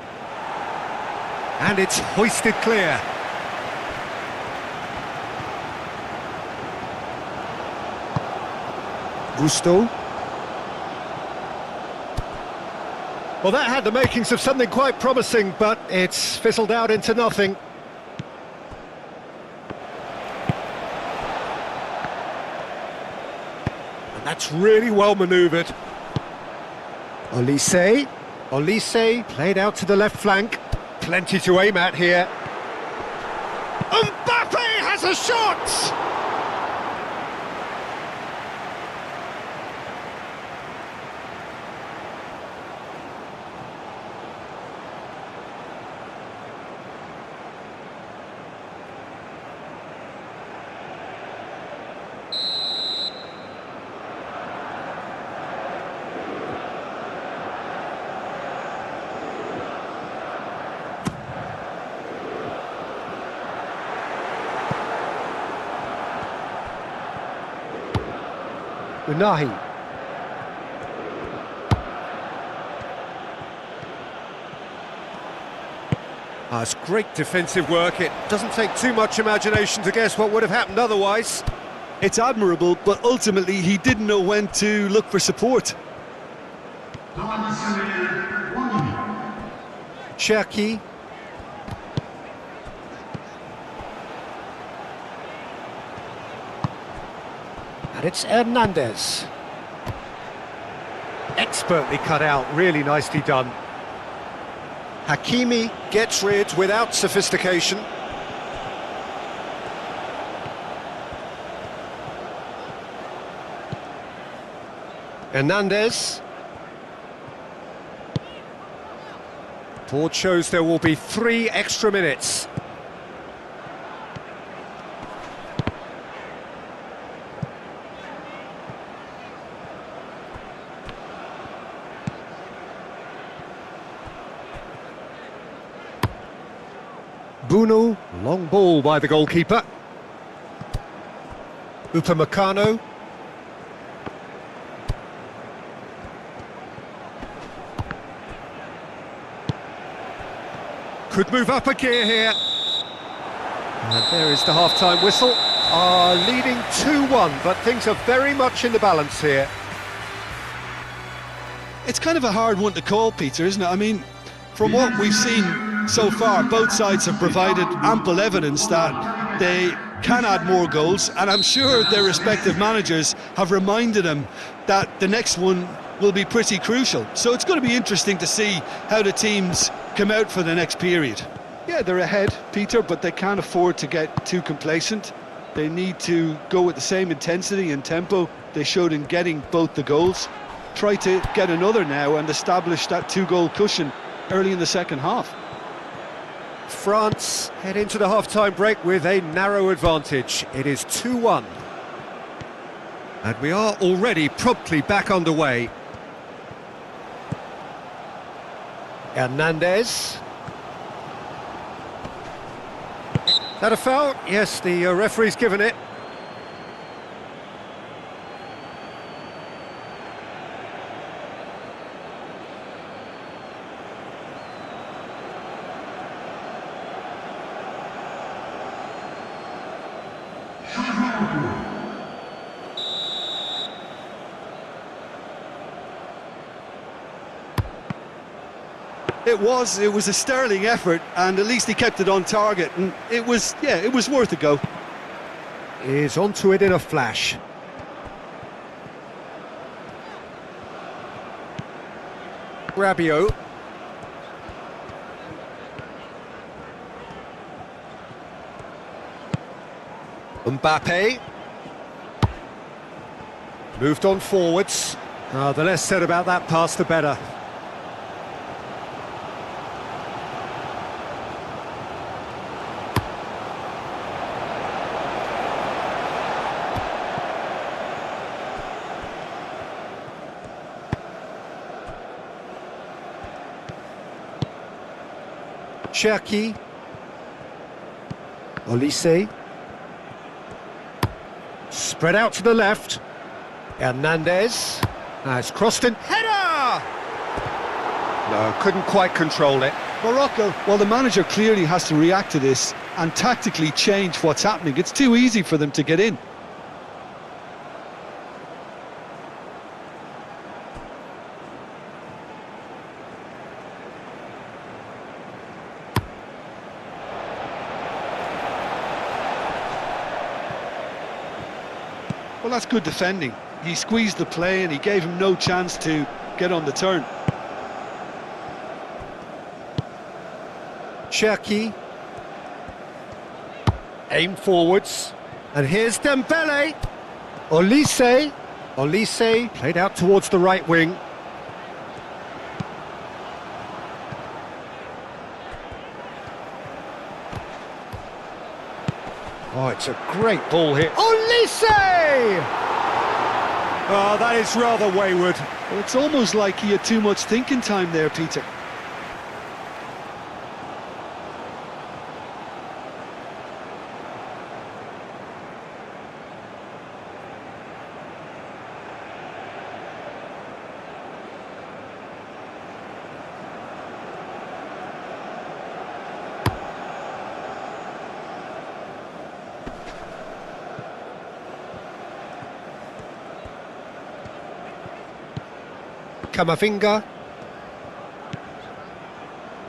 And it's hoisted clear. Gusto. Well, that had the makings of something quite promising, but it's fizzled out into nothing. And that's really well manoeuvred. Olise. Olise played out to the left flank. Plenty to aim at here. Mbappe has a shot! Unahi. It's great defensive work. It doesn't take too much imagination to guess what would have happened otherwise. It's admirable, but ultimately he didn't know when to look for support. Cherki. And it's Hernandez. Expertly cut out, really nicely done. Hakimi gets rid without sophistication. Hernandez. Board shows there will be 3 extra minutes. Bruno, long ball by the goalkeeper. Upamecano. Could move up a gear here. And there is the half-time whistle. Leading 2-1, but things are very much in the balance here. It's kind of a hard one to call, Peter, isn't it? I mean, from what we've seen so far, both sides have provided ample evidence that they can add more goals, and I'm sure their respective managers have reminded them that the next one will be pretty crucial. So it's going to be interesting to see how the teams come out for the next period. Yeah, they're ahead, Peter, but they can't afford to get too complacent. They need to go with the same intensity and tempo they showed in getting both the goals. Try to get another now and establish that 2-goal cushion early in the second half. France head into the half-time break with a narrow advantage. It is 2-1. And we are already promptly back underway. Hernandez. That a foul? Yes, the referee's given it. It was a sterling effort, and at least he kept it on target, and it was worth a go. Is onto it in a flash. Rabiot. Mbappe. Moved on forwards. The less said about that pass, the better. Cherki. Olise. Spread out to the left. Hernandez. It's crossed in. Header! No, couldn't quite control it. Morocco, well, the manager clearly has to react to this and tactically change what's happening. It's too easy for them to get in. Well, that's good defending. He squeezed the play and he gave him no chance to get on the turn. Cherki. Aim forwards. And here's Dembele. Olise. Olise played out towards the right wing. Oh, it's a great ball here. Olise! Oh, that is rather wayward. Well, it's almost like he had too much thinking time there, Peter. Camavinga.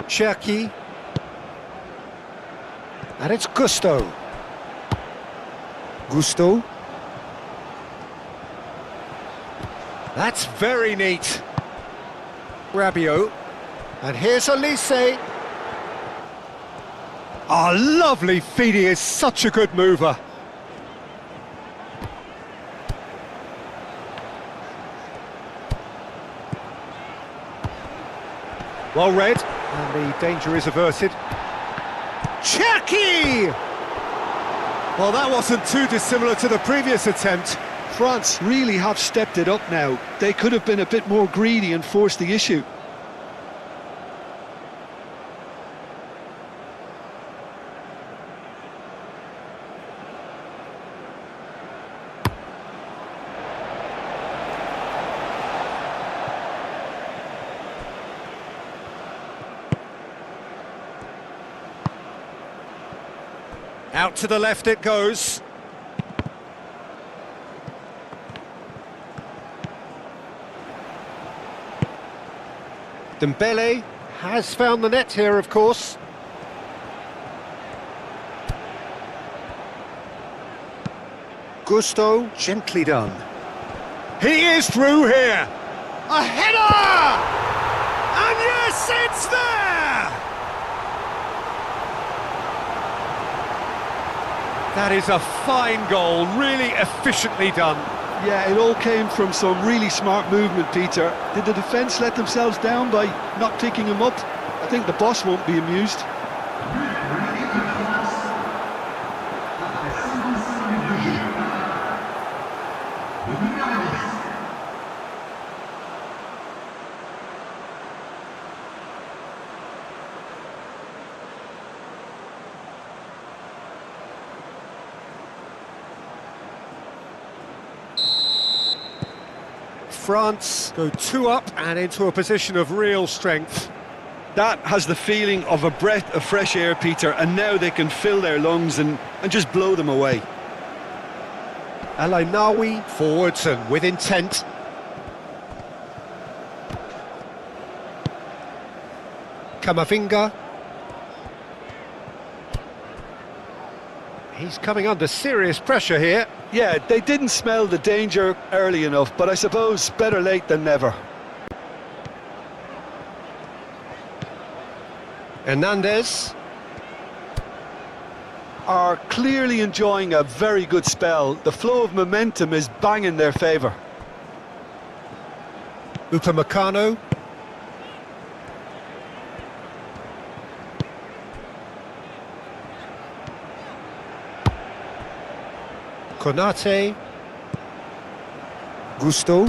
Cherki. And it's Gusto. Gusto. That's very neat. Rabiot. And here's Olise. Oh, lovely feed. He is such a good mover. Well read, and the danger is averted. Cherki! Well, that wasn't too dissimilar to the previous attempt. France really have stepped it up now. They could have been a bit more greedy and forced the issue. Out to the left it goes. Dembele has found the net here, of course. Gusto, gently done. He is through here. A header! And yes, it's there! That is a fine goal, really efficiently done. Yeah, it all came from some really smart movement, Peter. Did the defence let themselves down by not picking him up? I think the boss won't be amused. France go 2 up and into a position of real strength. That has the feeling of a breath of fresh air, Peter, and now they can fill their lungs and just blow them away. Alainawi forwards and with intent. Kamavinga. He's coming under serious pressure here. Yeah, they didn't smell the danger early enough, but I suppose better late than never. Hernandez. Are clearly enjoying a very good spell. The flow of momentum is bang in their favour. Upamecano. Konate. Gusto.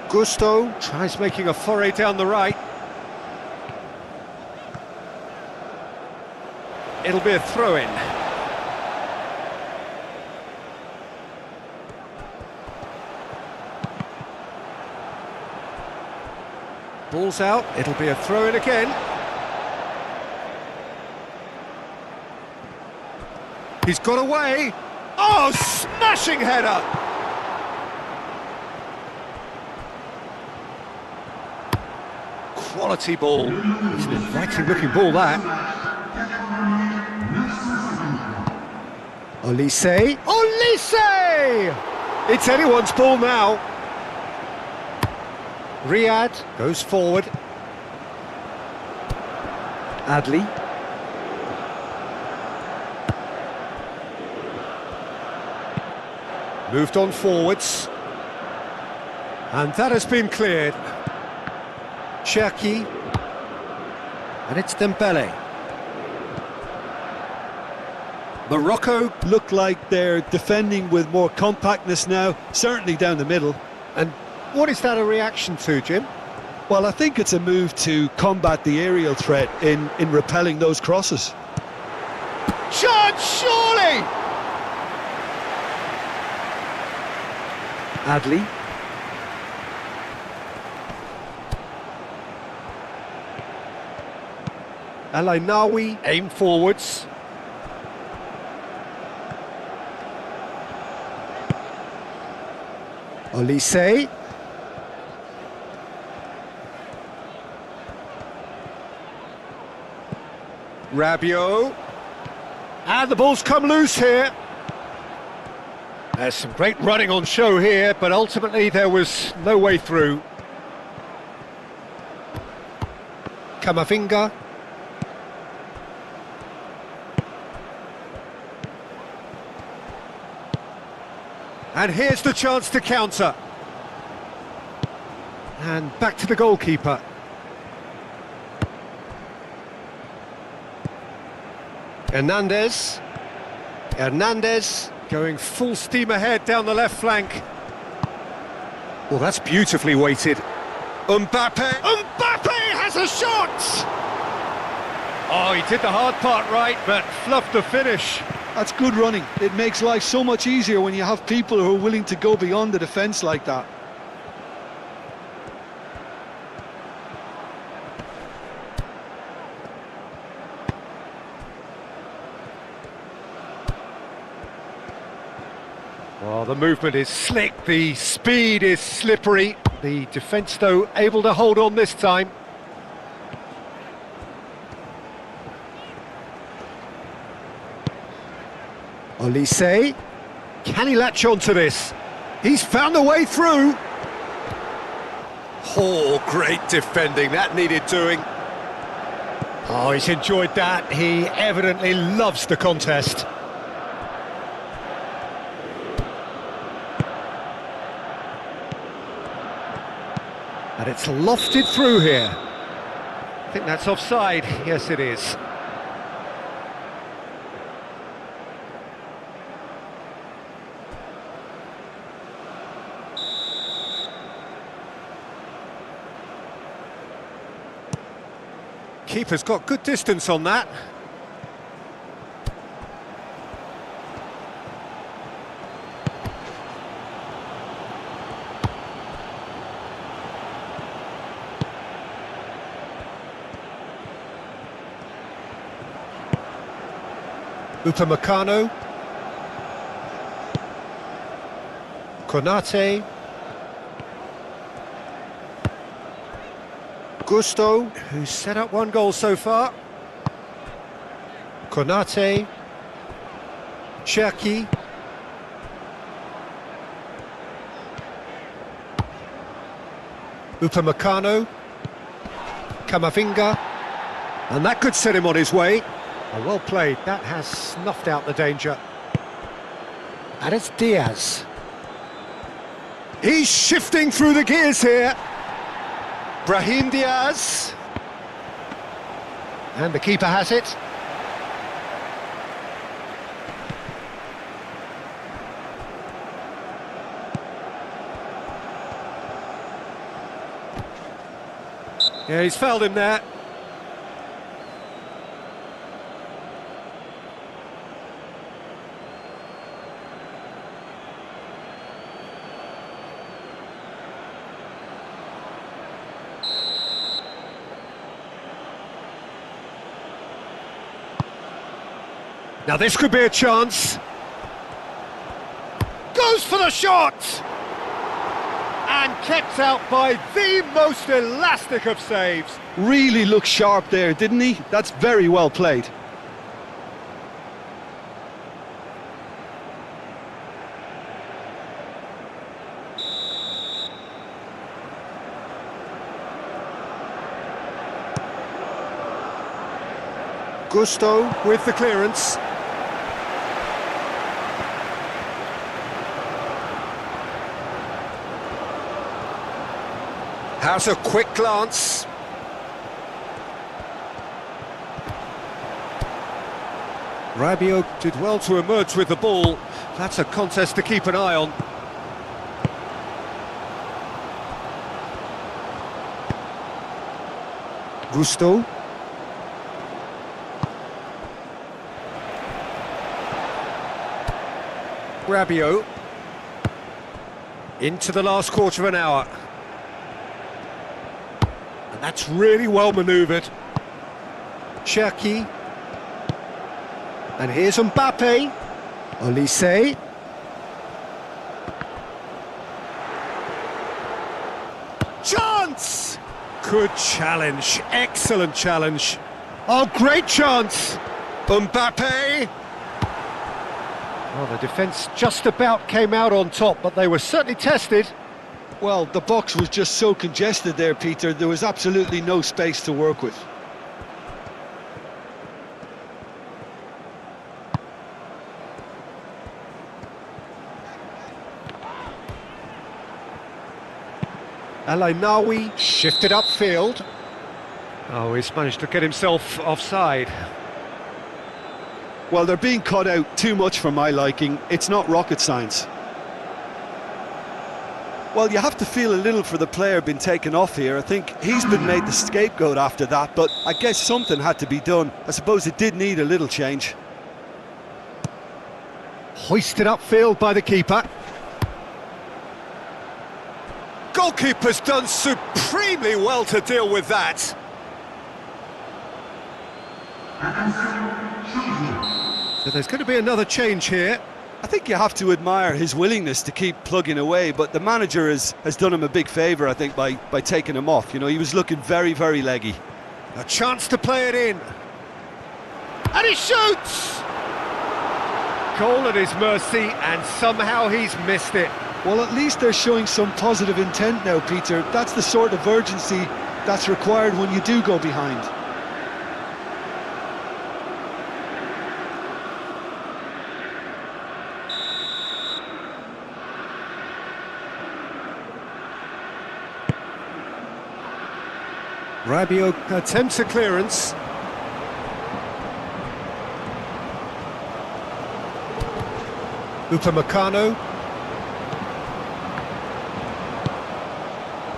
Gusto tries making a foray down the right. It'll be a throw-in. Ball's out, it'll be a throw-in again. He's got away. Oh, smashing header! Quality ball. It's an inviting-looking ball, that. Olise. Olise! It's anyone's ball now. Riyad goes forward. Adli. Moved on forwards. And that has been cleared. Cherki. And it's Dembele. Morocco Look like they're defending with more compactness now, certainly down the middle. And what is that a reaction to, Jim? Well, I think it's a move to combat the aerial threat in repelling those crosses. Chance, surely! Adli. Alainawi aim forwards. Olise. Rabiot. And the ball's come loose here. There's some great running on show here, but ultimately there was no way through. Kamavinga. And here's the chance to counter. And back to the goalkeeper. Hernandez. Hernandez going full steam ahead down the left flank. Well, that's beautifully weighted. Mbappe. Mbappe has a shot! Oh, he did the hard part right, but fluffed the finish. That's good running. It makes life so much easier when you have people who are willing to go beyond the defence like that. Well, the movement is slick, the speed is slippery. The defence, though, able to hold on this time. Olise. Can he latch on to this? He's found a way through. Oh, great defending. That needed doing. Oh, he's enjoyed that. He evidently loves the contest. And it's lofted through here. I think that's offside. Yes, it is. Keeper's got good distance on that. Upamecano. Konate. Gusto, who's set up one goal so far. Konate. Cherki. Upamecano. Camavinga. And that could set him on his way. Oh, well played, that has snuffed out the danger. And it's Diaz. He's shifting through the gears here. Brahim Diaz. And the keeper has it. Yeah, he's fouled him there. Now this could be a chance. Goes for the shot! And kept out by the most elastic of saves. Really looked sharp there, didn't he? That's very well played. Gusto with the clearance. Has a quick glance. Rabiot did well to emerge with the ball. That's a contest to keep an eye on. Gusto. Rabiot. Into the last quarter of an hour. And that's really well manoeuvred. Cherki. And here's Mbappe. Olise. Chance! Good challenge. Excellent challenge. Oh, great chance. Mbappe. Well, the defence just about came out on top, but they were certainly tested. Well, the box was just so congested there, Peter. There was absolutely no space to work with. Alainawi shifted upfield. Oh, he's managed to get himself offside. Well, they're being cut out too much for my liking. It's not rocket science. Well, you have to feel a little for the player being taken off here. I think he's been made the scapegoat after that, but I guess something had to be done. I suppose it did need a little change. Hoisted upfield by the keeper. Goalkeeper's done supremely well to deal with that. So there's going to be another change here. I think you have to admire his willingness to keep plugging away, but the manager has done him a big favour, I think, by taking him off. You know, he was looking very, very leggy. A chance to play it in. And he shoots! Goal at his mercy, and somehow he's missed it. Well, at least they're showing some positive intent now, Peter. That's the sort of urgency that's required when you do go behind. Rabiot attempts a clearance. Upamecano.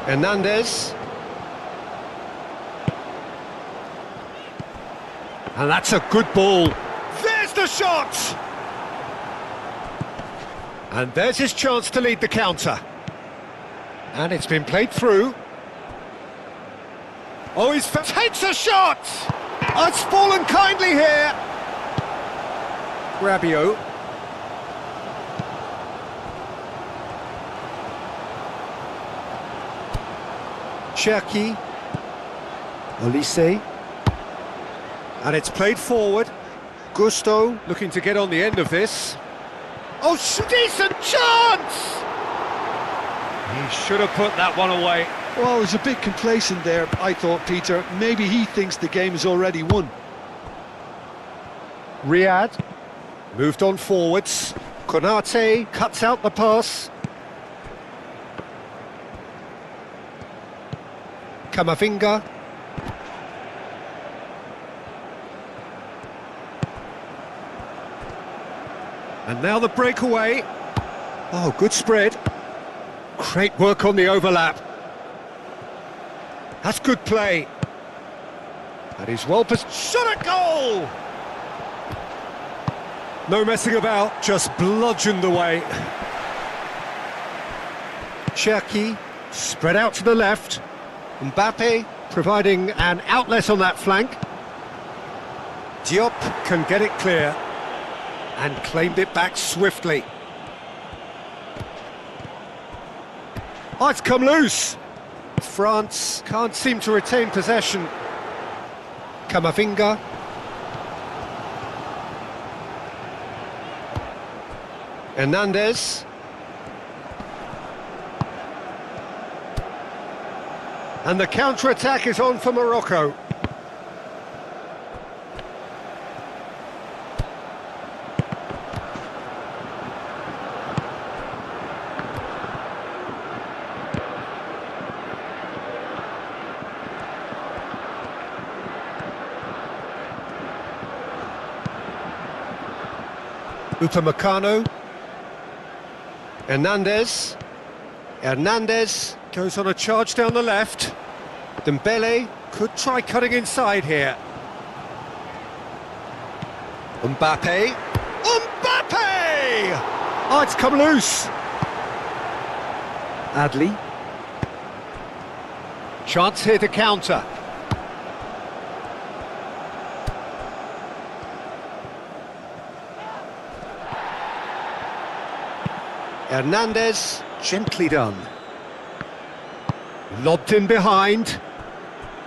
Hernandez. And that's a good ball. There's the shot! And there's his chance to lead the counter. And it's been played through. Oh, takes a shot! Oh, it's fallen kindly here. Rabiot. Cherki. Olise. And it's played forward. Gusto looking to get on the end of this. Oh, decent chance! He should have put that one away. Well, I was a bit complacent there, I thought, Peter. Maybe he thinks the game is already won. Riyad moved on forwards. Konate cuts out the pass. Camavinga. And now the breakaway. Oh, good spread. Great work on the overlap. That's good play. That is well shot at goal! No messing about, just bludgeoned away. Cherki spread out to the left. Mbappe providing an outlet on that flank. Diop can get it clear and claimed it back swiftly. Oh, it's come loose. France can't seem to retain possession. Camavinga. Hernandez. And the counter-attack is on for Morocco. Upamecano. Hernandez. Hernandez goes on a charge down the left. Dembele could try cutting inside here. Mbappe. Mbappe! Oh, it's come loose. Adli. Chance here to counter. Hernandez, gently done. Lobbed in behind.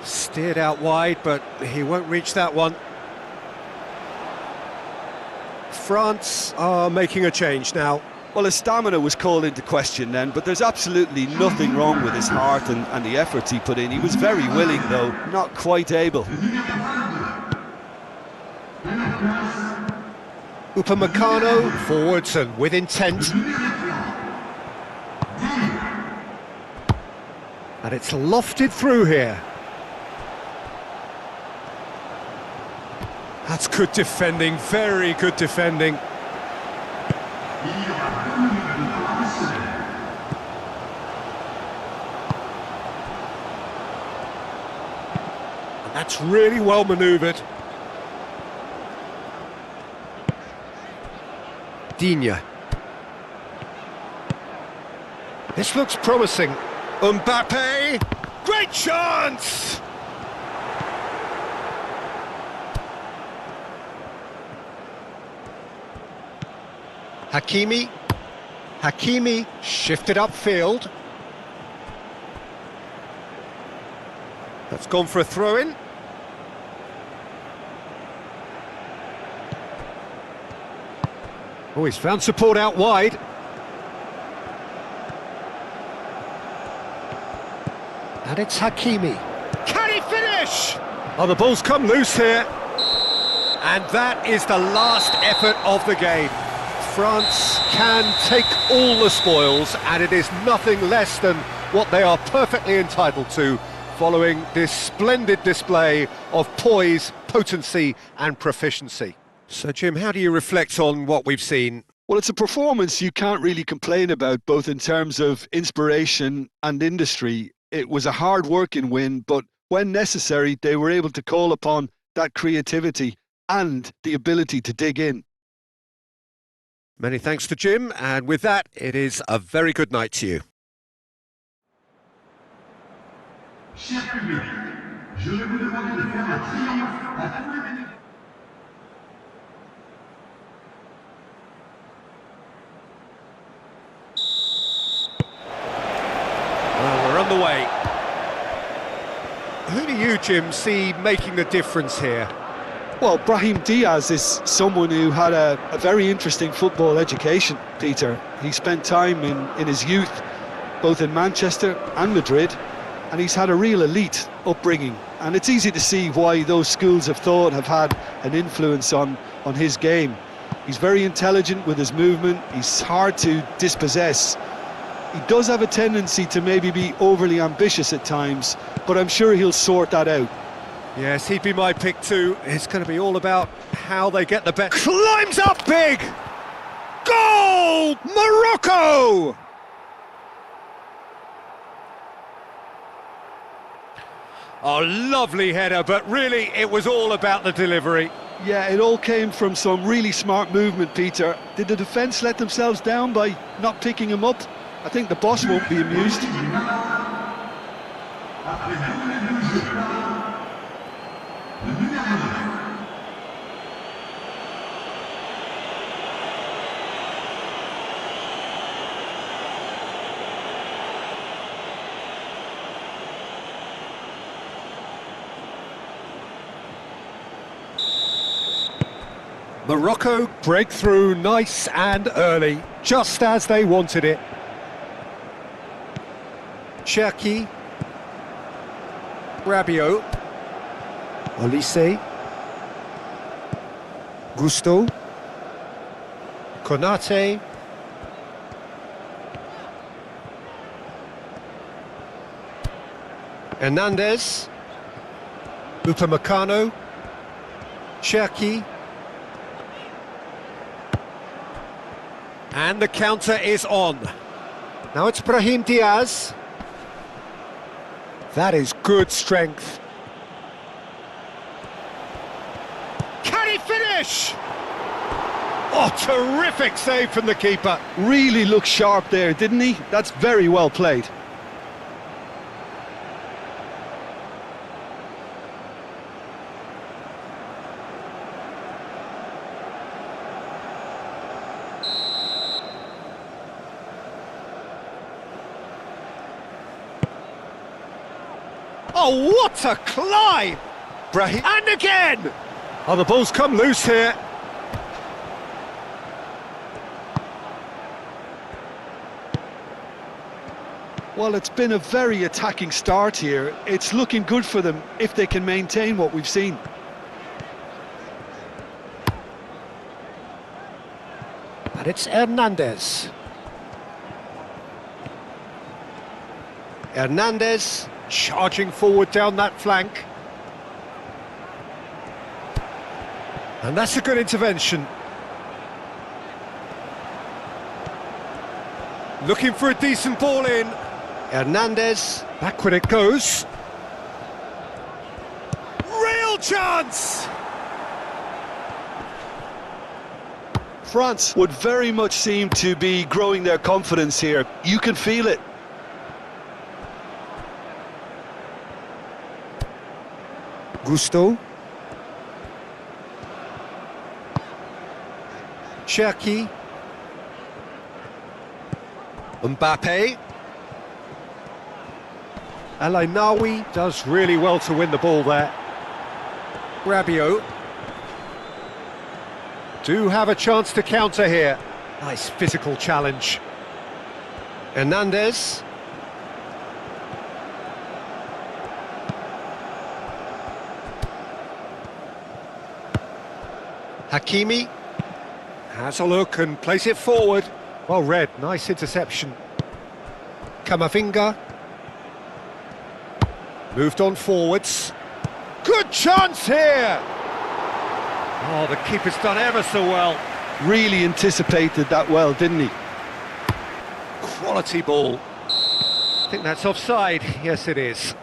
Steered out wide, but he won't reach that one. France are making a change now. Well, his stamina was called into question then, but there's absolutely nothing wrong with his heart and the efforts he put in. He was very willing, though, not quite able. Upamecano, forwards and with intent. And it's lofted through here. That's good defending, very good defending. And that's really well manoeuvred. Digne. This looks promising. Mbappe! Great chance! Hakimi. Hakimi shifted upfield. That's gone for a throw-in. Oh, he's found support out wide. And it's Hakimi. Can he finish? Oh, the ball's come loose here. And that is the last effort of the game. France can take all the spoils, and it is nothing less than what they are perfectly entitled to, following this splendid display of poise, potency and proficiency. So, Jim, how do you reflect on what we've seen? Well, it's a performance you can't really complain about, both in terms of inspiration and industry. It was a hard-working win, but when necessary, they were able to call upon that creativity and the ability to dig in. Many thanks to Jim, and with that, it is a very good night to you. Chers publics, je vais vous demander de faire un triomphe à tous les bénévoles. Well, we're on the way. Who do you, Jim, see making the difference here? Well, Brahim Diaz is someone who had a very interesting football education, Peter. He spent time in his youth, both in Manchester and Madrid, and he's had a real elite upbringing. And it's easy to see why those schools of thought have had an influence on his game. He's very intelligent with his movement, he's hard to dispossess. He does have a tendency to maybe be overly ambitious at times, but I'm sure he'll sort that out. Yes, he'd be my pick too. It's going to be all about how they get the best. Climbs up big! Goal! Morocco! Oh, lovely header, but really it was all about the delivery. Yeah, it all came from some really smart movement, Peter. Did the defence let themselves down by not picking him up? I think the boss won't be amused. Morocco break through nice and early, just as they wanted it. Cherki, Rabiot, Olise, Gusto, Konate, Hernandez, Upamecano, Cherki, and the counter is on. Now it's Brahim Diaz. That is good strength. Can he finish? Oh, terrific save from the keeper. Really looked sharp there, didn't he? That's very well played. Oh, what a climb! Brahim, and again! Oh, the ball's come loose here. Well, it's been a very attacking start here. It's looking good for them if they can maintain what we've seen. And it's Hernandez. Hernandez charging forward down that flank. And that's a good intervention. Looking for a decent ball in. Hernandez, back when it goes. Real chance! France would very much seem to be growing their confidence here. You can feel it. Gusto. Cherki. Mbappe. Alainawi does really well to win the ball there. Rabiot. Do have a chance to counter here. Nice physical challenge. Hernandez. Hakimi has a look and plays it forward. Well read, nice interception. Camavinga moved on forwards. Good chance here! Oh, the keeper's done ever so well. Really anticipated that well, didn't he? Quality ball. I think that's offside. Yes, it is.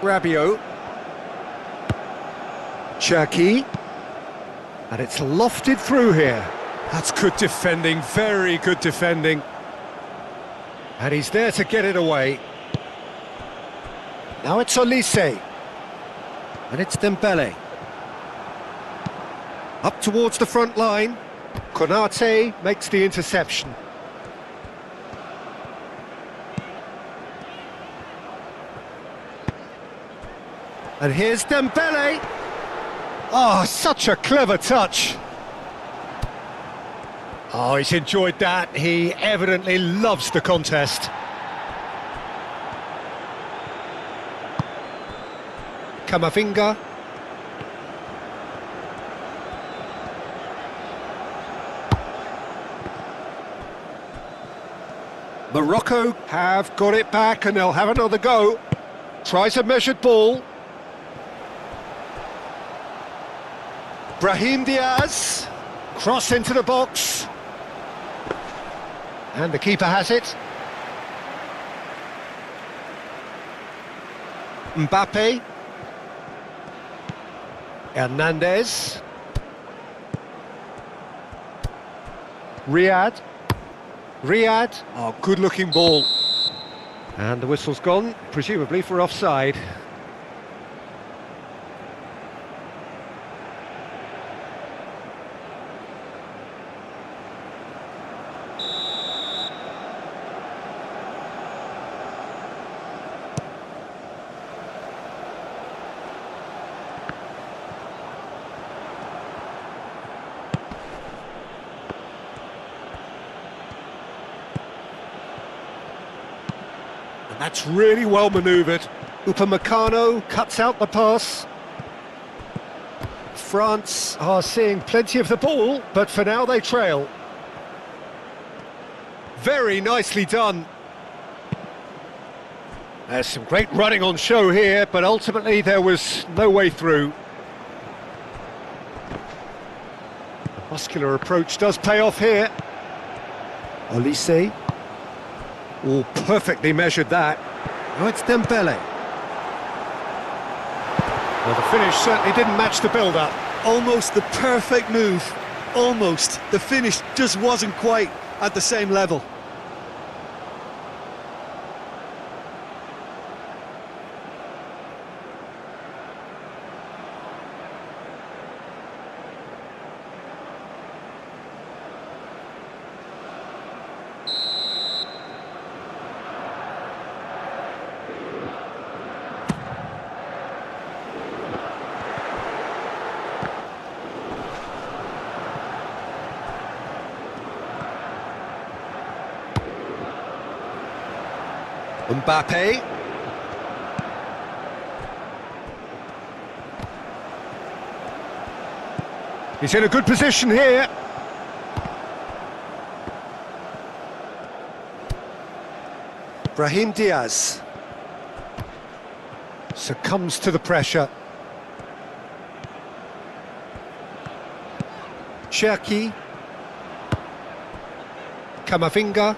Rabiot. Cherki. And it's lofted through here. That's good defending, very good defending. And he's there to get it away. Now it's Olise. And it's Dembele. Up towards the front line. Konate makes the interception. And here's Dembele. Oh, such a clever touch. Oh, he's enjoyed that. He evidently loves the contest. Kamavinga. Morocco have got it back and they'll have another go. Tries a measured ball. Brahim Diaz. Cross into the box. And the keeper has it. Mbappe. Hernandez. Riyad. Oh, good-looking ball. And the whistle's gone, presumably for offside. That's really well manoeuvred. Upamecano cuts out the pass. France are seeing plenty of the ball, but for now they trail. Very nicely done. There's some great running on show here, but ultimately there was no way through. The muscular approach does pay off here. Olise. Oh, perfectly measured that. Oh, it's Dembele. Well, the finish certainly didn't match the build-up. Almost the perfect move. Almost. The finish just wasn't quite at the same level. Mbappe. He's in a good position here. Brahim Diaz succumbs to the pressure. Cherki. Kamavinga.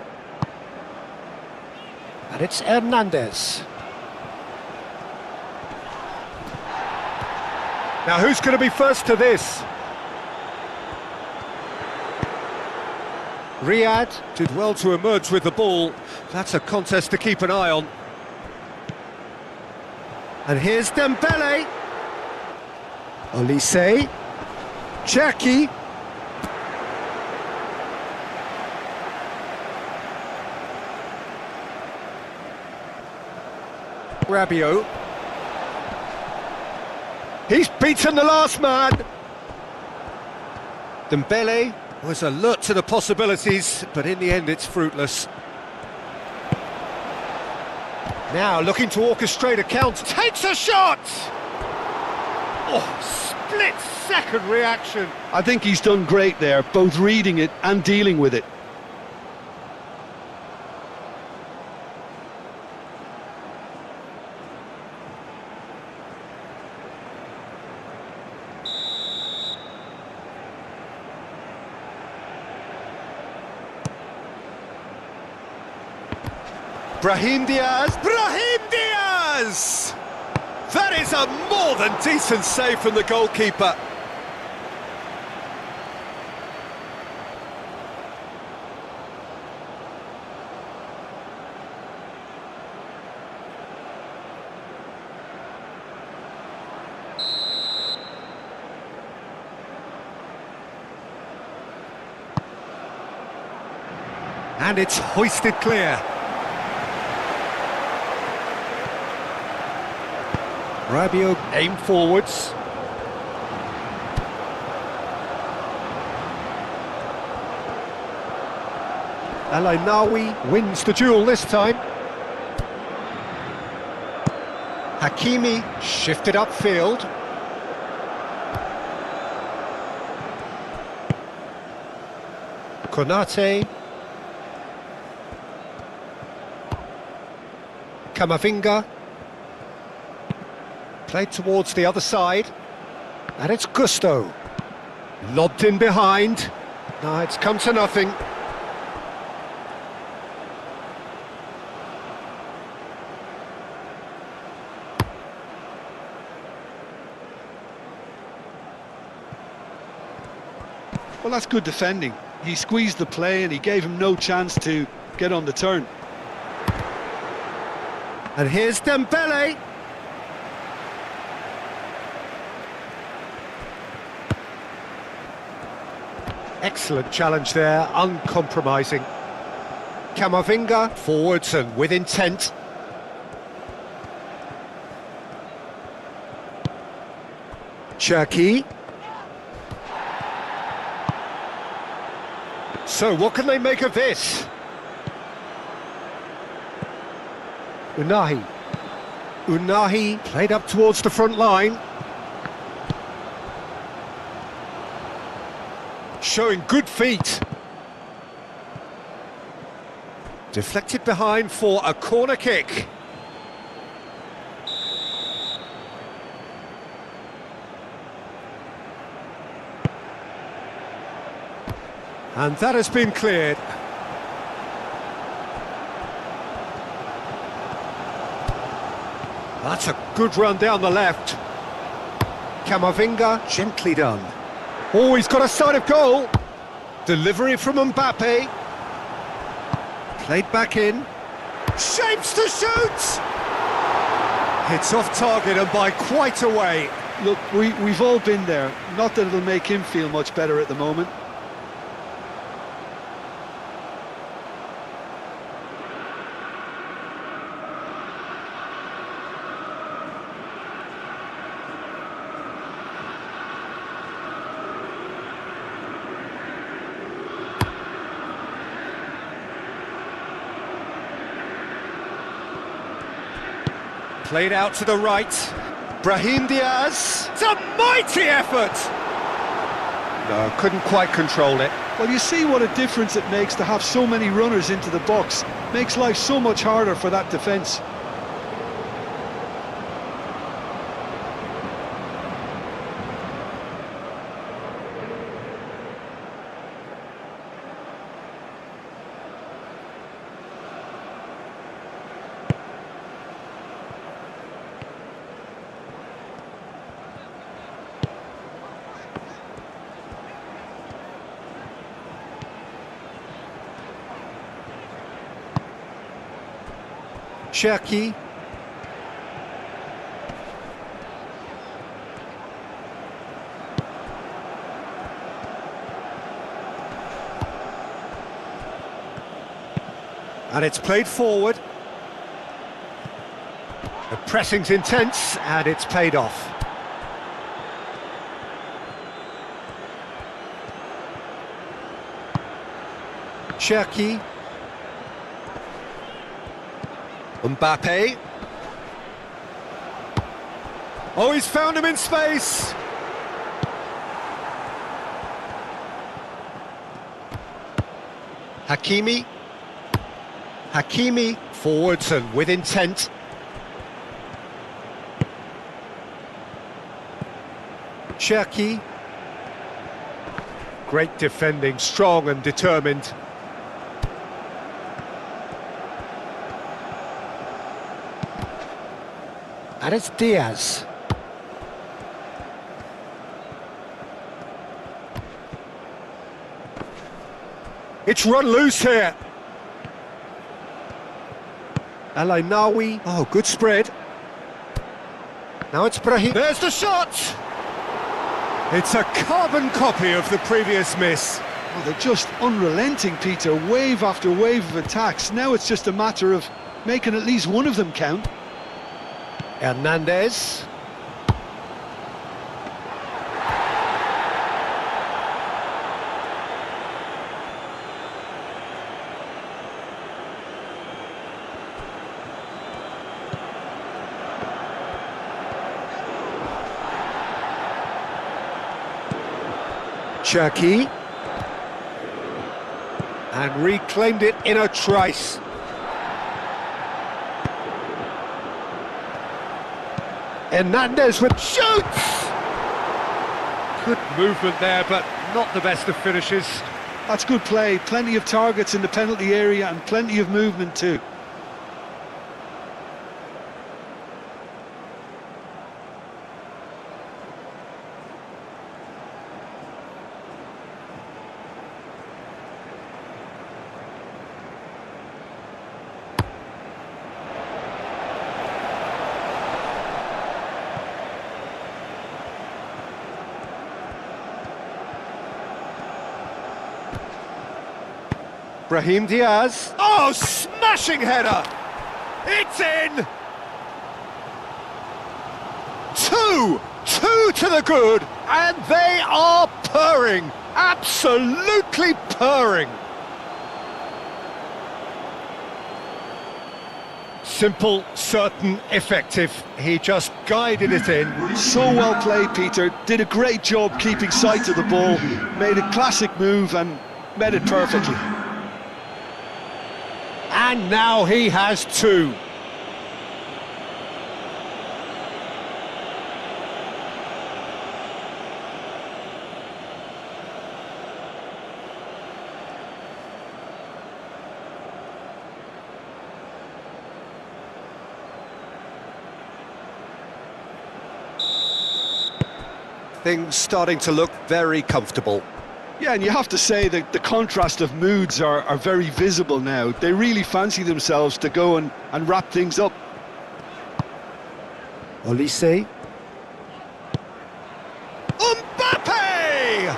And it's Hernandez. Now who's going to be first to this? Riyad did well to emerge with the ball. That's a contest to keep an eye on. And here's Dembele. Olise. Cherki. Rabiot. He's beaten the last man. Dembele was alert to the possibilities, but in the end it's fruitless. Now looking to orchestrate a counter. Takes a shot! Oh, split-second reaction. I think he's done great there, both reading it and dealing with it. Brahim Diaz! Brahim Diaz! That is a more than decent save from the goalkeeper. And it's hoisted clear. Rabiot aim forwards. El-Ainaoui wins the duel this time. Hakimi shifted upfield. Konate. Camavinga. Played towards the other side. And it's Gusto. Lobbed in behind. No, it's come to nothing. Well, that's good defending. He squeezed the play and he gave him no chance to get on the turn. And here's Dembele. Excellent challenge there, uncompromising. Camavinga, forwards and with intent. Cherki. So what can they make of this? Unahi played up towards the front line. Showing good feet. Deflected behind for a corner kick. And that has been cleared. That's a good run down the left. Camavinga, gently done. Oh, he's got a sight of goal. Delivery from Mbappe. Played back in. Shapes to shoot! It's off target and by quite a way. Look, we've all been there. Not that it'll make him feel much better at the moment. Played out to the right. Brahim Diaz. It's a mighty effort! No, couldn't quite control it. Well, you see what a difference it makes to have so many runners into the box. Makes life so much harder for that defence. Cherki. And it's played forward. The pressing's intense and it's paid off. Cherki. Mbappe. Oh, he's found him in space. Hakimi. Hakimi, forwards and with intent. Cherki. Great defending, strong and determined. And it's Diaz. It's run loose here. Alainawi. Oh, good spread. Now it's Brahim. There's the shot! It's a carbon copy of the previous miss. Oh, they're just unrelenting, Peter. Wave after wave of attacks. Now it's just a matter of making at least one of them count. Hernandez. Cherki. And reclaimed it in a trice. Hernandez with shoots! Good movement there, but not the best of finishes. That's good play. Plenty of targets in the penalty area and plenty of movement too. Brahim Diaz. Oh, smashing header! It's in! Two to the good, and they are purring, absolutely purring. Simple, certain, effective. He just guided it in. So well played, Peter. Did a great job keeping sight of the ball. Made a classic move and met it perfectly. And now he has two. Things starting to look very comfortable. Yeah, and you have to say that the contrast of moods are very visible now. They really fancy themselves to go and wrap things up. Olise. Mbappe!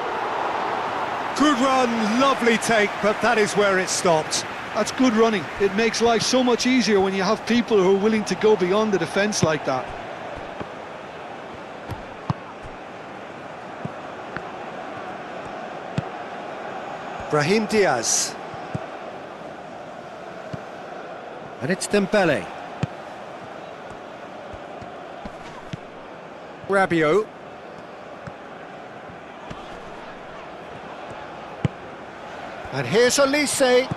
Good run, lovely take, but that is where it stopped. That's good running. It makes life so much easier when you have people who are willing to go beyond the defence like that. Brahim Diaz. And it's Dembele. Rabiot. And here's Olise.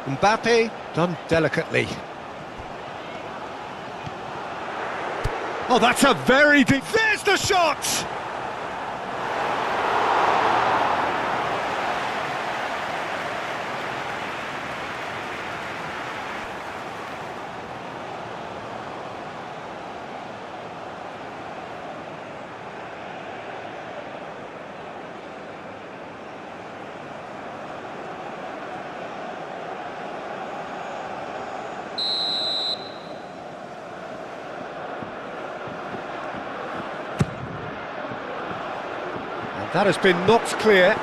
Mbappe done delicately. Oh, that's a very deep... There's the shot! That has been knocked clear.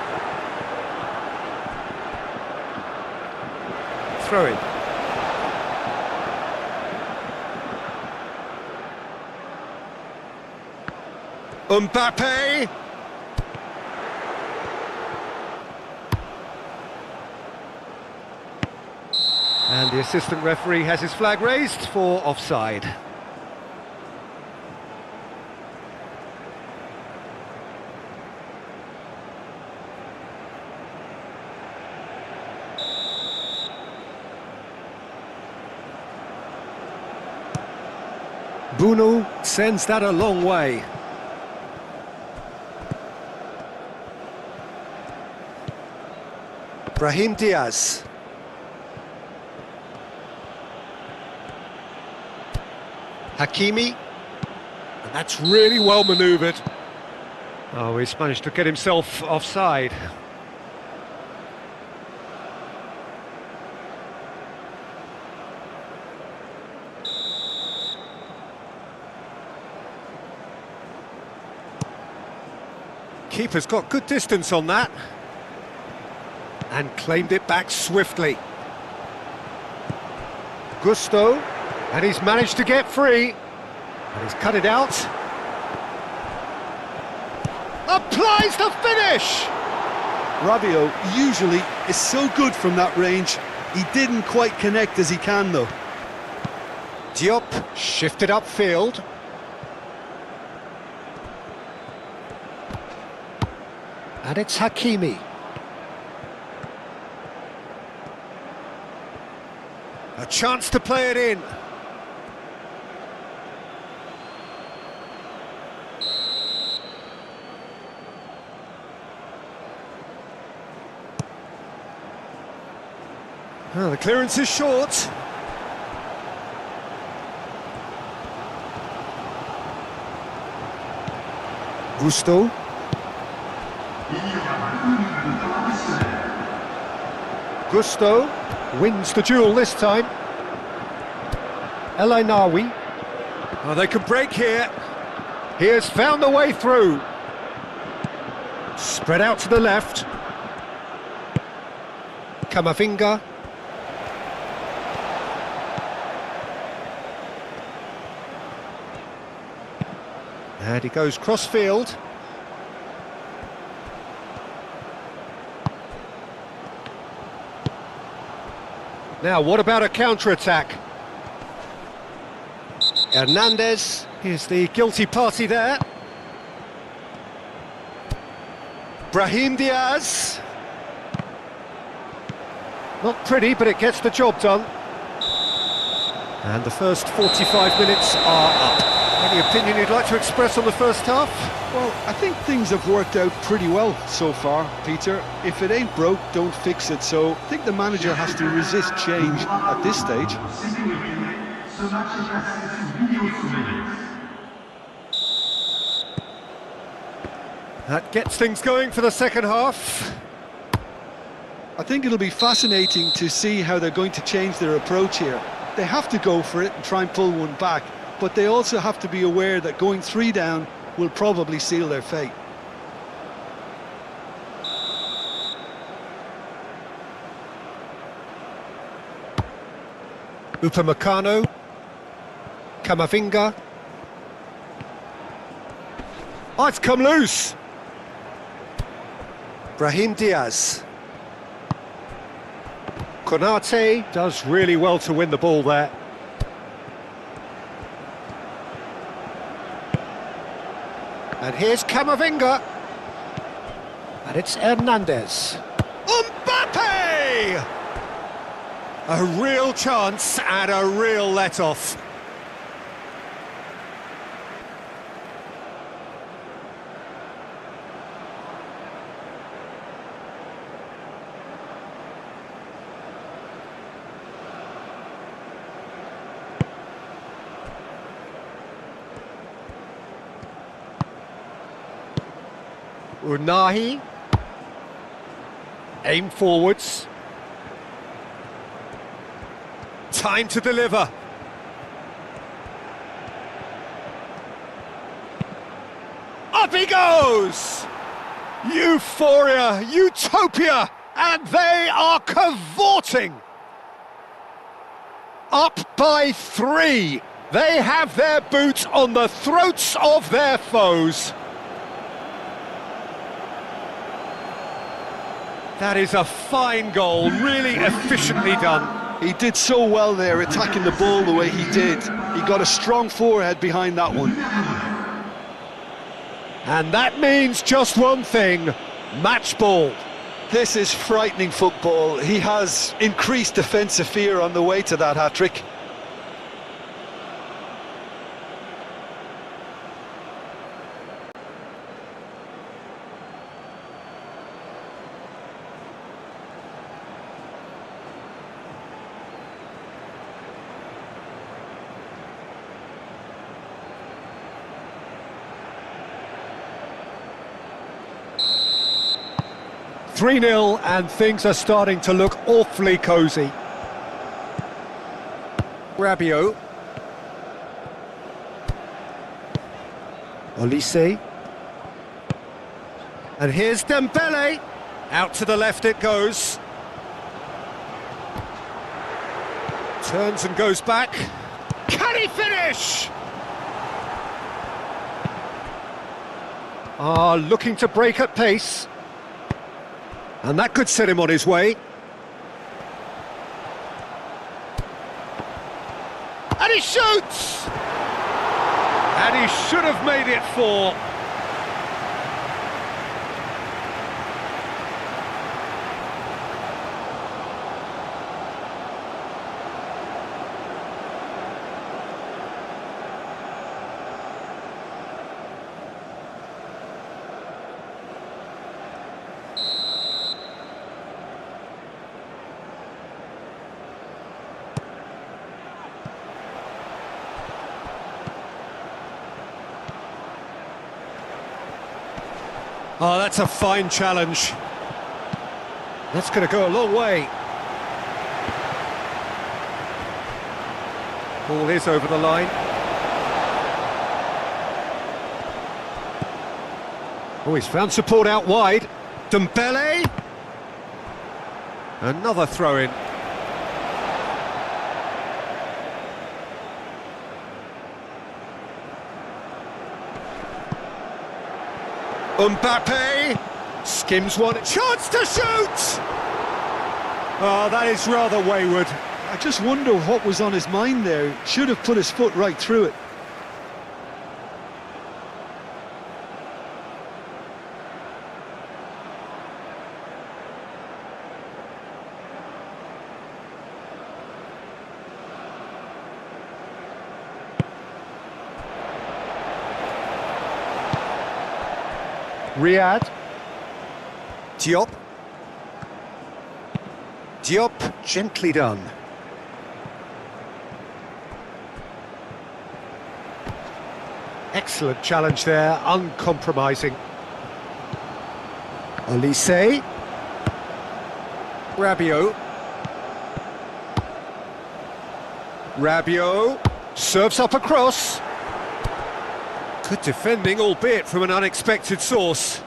Throw in. Mbappe! And the assistant referee has his flag raised for offside. Bruno sends that a long way. Brahim Diaz. Hakimi. And that's really well manoeuvred. Oh, he's managed to get himself offside. Keeper's got good distance on that. And claimed it back swiftly. Gusto, and he's managed to get free. And he's cut it out. Applies the finish! Rabiot usually is so good from that range. He didn't quite connect as he can though. Diop shifted upfield. And it's Hakimi. A chance to play it in. Well, the clearance is short. Gusto. Gusto wins the duel this time. El Ainawi. Oh, they can break here. He has found the way through. Spread out to the left. Camavinga. And he goes cross-field. Now, what about a counter-attack? Hernandez is the guilty party there. Brahim Diaz. Not pretty, but it gets the job done. And the first 45 minutes are up. Any opinion you'd like to express on the first half? Well, I think things have worked out pretty well so far, Peter. If it ain't broke, don't fix it. So I think the manager has to resist change at this stage. That gets things going for the second half. I think it'll be fascinating to see how they're going to change their approach here. They have to go for it and try and pull one back, but they also have to be aware that going 3 down will probably seal their fate. Upamecano. Camavinga. Oh, it's come loose. Brahim Diaz. Konate does really well to win the ball there. And here's Camavinga. And it's Hernandez. Mbappe! A real chance and a real let-off. Unahi. Aim forwards. Time to deliver. Up he goes! Euphoria, utopia, and they are cavorting. Up by 3. They have their boot on the throats of their foes. That is a fine goal, really efficiently done. He did so well there, attacking the ball the way he did. He got a strong forehead behind that one. And that means just one thing, match ball. This is frightening football. He has increased defensive fear on the way to that hat-trick. 3-0 and things are starting to look awfully cosy. Rabiot. Olise. And here's Dembele. Out to the left it goes. Turns and goes back. Can he finish? Looking to break at pace. And that could set him on his way. And he shoots! And he should have made it 4. Oh, that's a fine challenge. That's going to go a long way. Ball is over the line. Oh, he's found support out wide. Dembele. Another throw-in. Mbappe skims one, chance to shoot! Oh, that is rather wayward. I just wonder what was on his mind there. Should have put his foot right through it. Riyad. Diop. Diop, gently done. Excellent challenge there, uncompromising. Olise. Rabiot. Rabiot serves up a cross. Good defending, albeit from an unexpected source.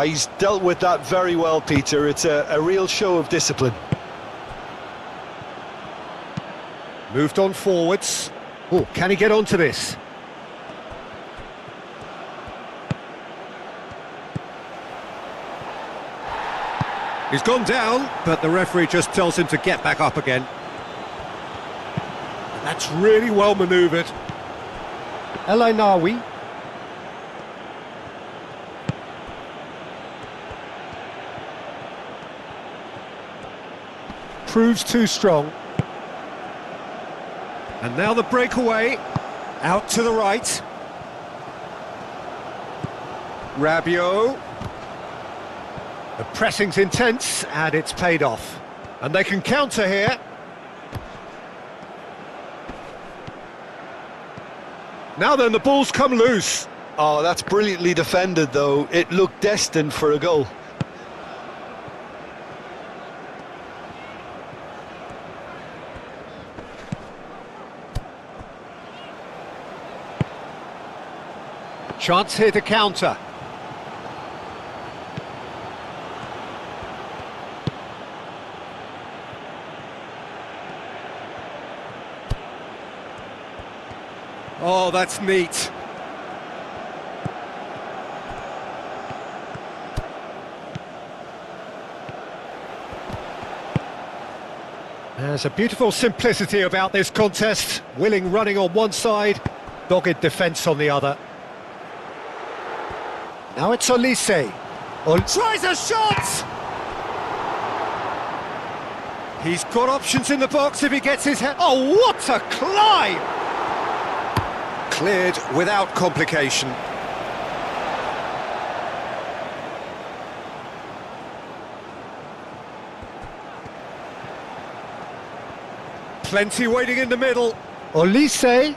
He's dealt with that very well, Peter. It's a real show of discipline. Moved on forwards. Oh, can he get onto this? He's gone down, but the referee just tells him to get back up again. And that's really well manoeuvred. El Ainaoui. Proves too strong. And now the breakaway, out to the right. Rabiot. The pressing's intense, and it's paid off. And they can counter here. Now then, the ball's come loose. Oh, that's brilliantly defended, though. It looked destined for a goal. Chance here to counter. Oh, that's neat. There's a beautiful simplicity about this contest. Willing running on one side, dogged defence on the other. Now it's Olise. Tries a shot! He's got options in the box if he gets his head... Oh, what a climb! Cleared without complication. Plenty waiting in the middle. Olise.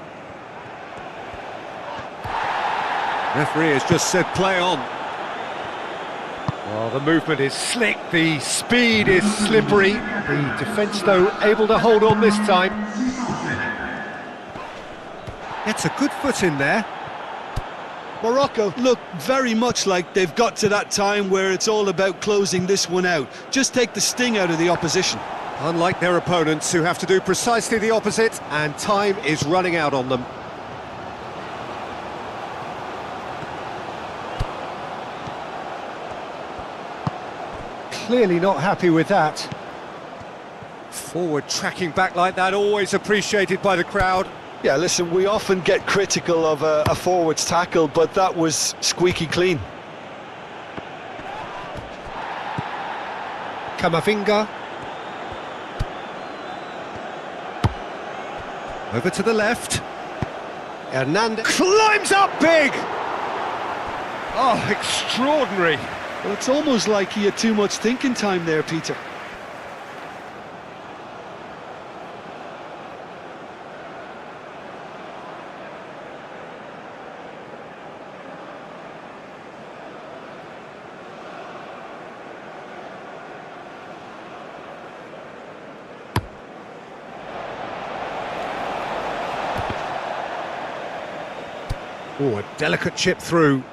Referee has just said play on. Well, the movement is slick, the speed is slippery. The defence, though, able to hold on this time. Gets a good foot in there. Morocco look very much like they've got to that time where it's all about closing this one out. Just take the sting out of the opposition. Unlike their opponents, who have to do precisely the opposite, and time is running out on them. Clearly not happy with that. Forward tracking back like that, always appreciated by the crowd. Yeah, listen, we often get critical of a forward's tackle, but that was squeaky clean. Camavinga. Over to the left. Hernandez climbs up big! Oh, extraordinary. Well, it's almost like he had too much thinking time there, Peter. Oh, a delicate chip through.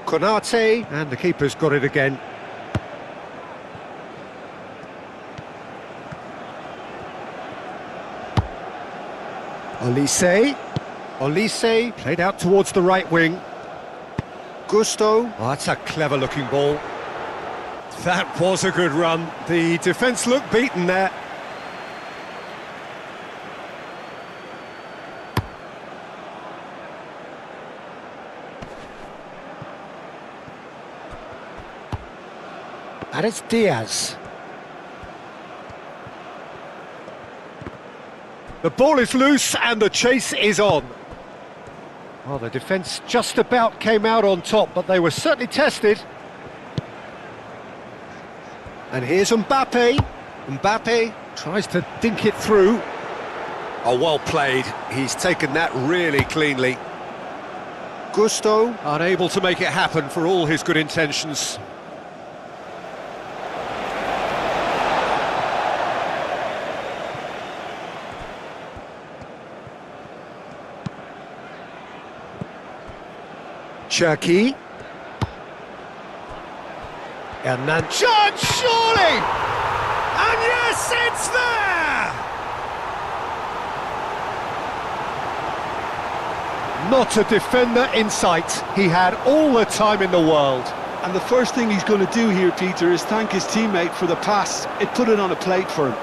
Konate, and the keeper's got it again. Olise played out towards the right wing. Gusto. Oh, that's a clever looking ball. That was a good run. The defence looked beaten there. And it's Diaz. The ball is loose and the chase is on. Well, the defence just about came out on top, but they were certainly tested. And here's Mbappe. Mbappe tries to dink it through. Oh, well played. He's taken that really cleanly. Gusto unable to make it happen for all his good intentions. Cherki. And then chance, surely! And yes, it's there! Not a defender in sight. He had all the time in the world. And the first thing he's going to do here, Peter, is thank his teammate for the pass. It put it on a plate for him.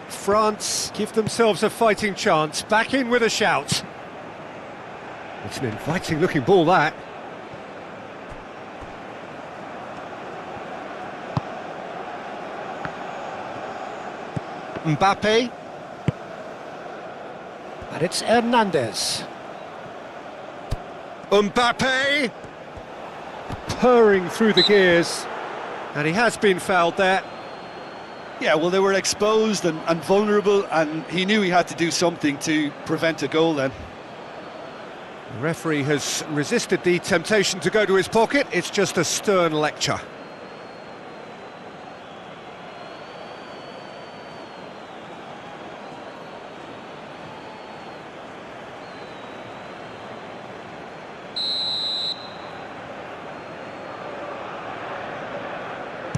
France give themselves a fighting chance, back in with a shout. It's an inviting looking ball, that. Mbappe. And it's Hernandez. Mbappe! Purring through the gears. And he has been fouled there. Yeah, well, they were exposed and vulnerable, and he knew he had to do something to prevent a goal then. The referee has resisted the temptation to go to his pocket. It's just a stern lecture.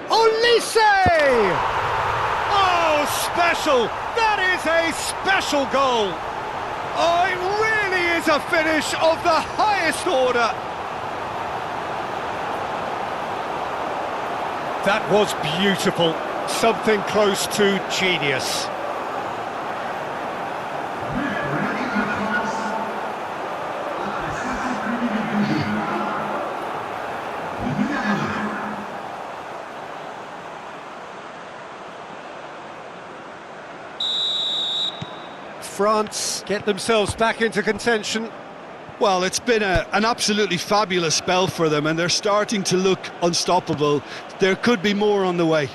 Olise! Oh, special! That is a special goal! Oh, it really is a finish of the highest order! That was beautiful. Something close to genius. France get themselves back into contention. Well, it's been an absolutely fabulous spell for them, and they're starting to look unstoppable. There could be more on the way.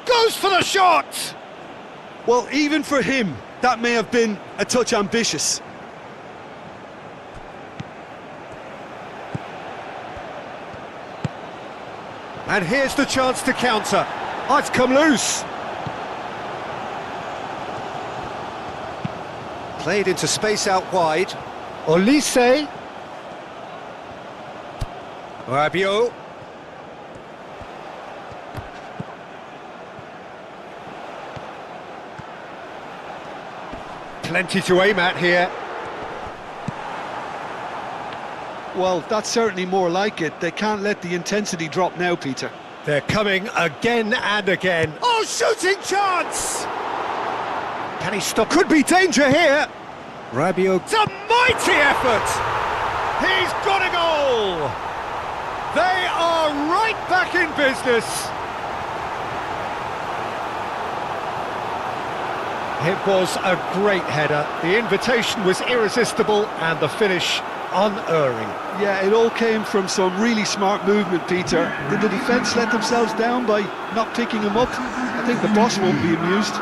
Goes for the shot! Well, even for him, that may have been a touch ambitious. And here's the chance to counter. Oh, it's come loose. Played into space out wide. Olise. Rabiot. Plenty to aim at here. Well, that's certainly more like it. They can't let the intensity drop now, Peter. They're coming again and again. Oh, shooting chance! Can he stop? Could be danger here. Rabiot. It's a mighty effort! He's got a goal! They are right back in business. It was a great header. The invitation was irresistible and the finish unerring. Yeah, it all came from some really smart movement, Peter. Did the defence let themselves down by not picking him up? I think the boss won't be amused.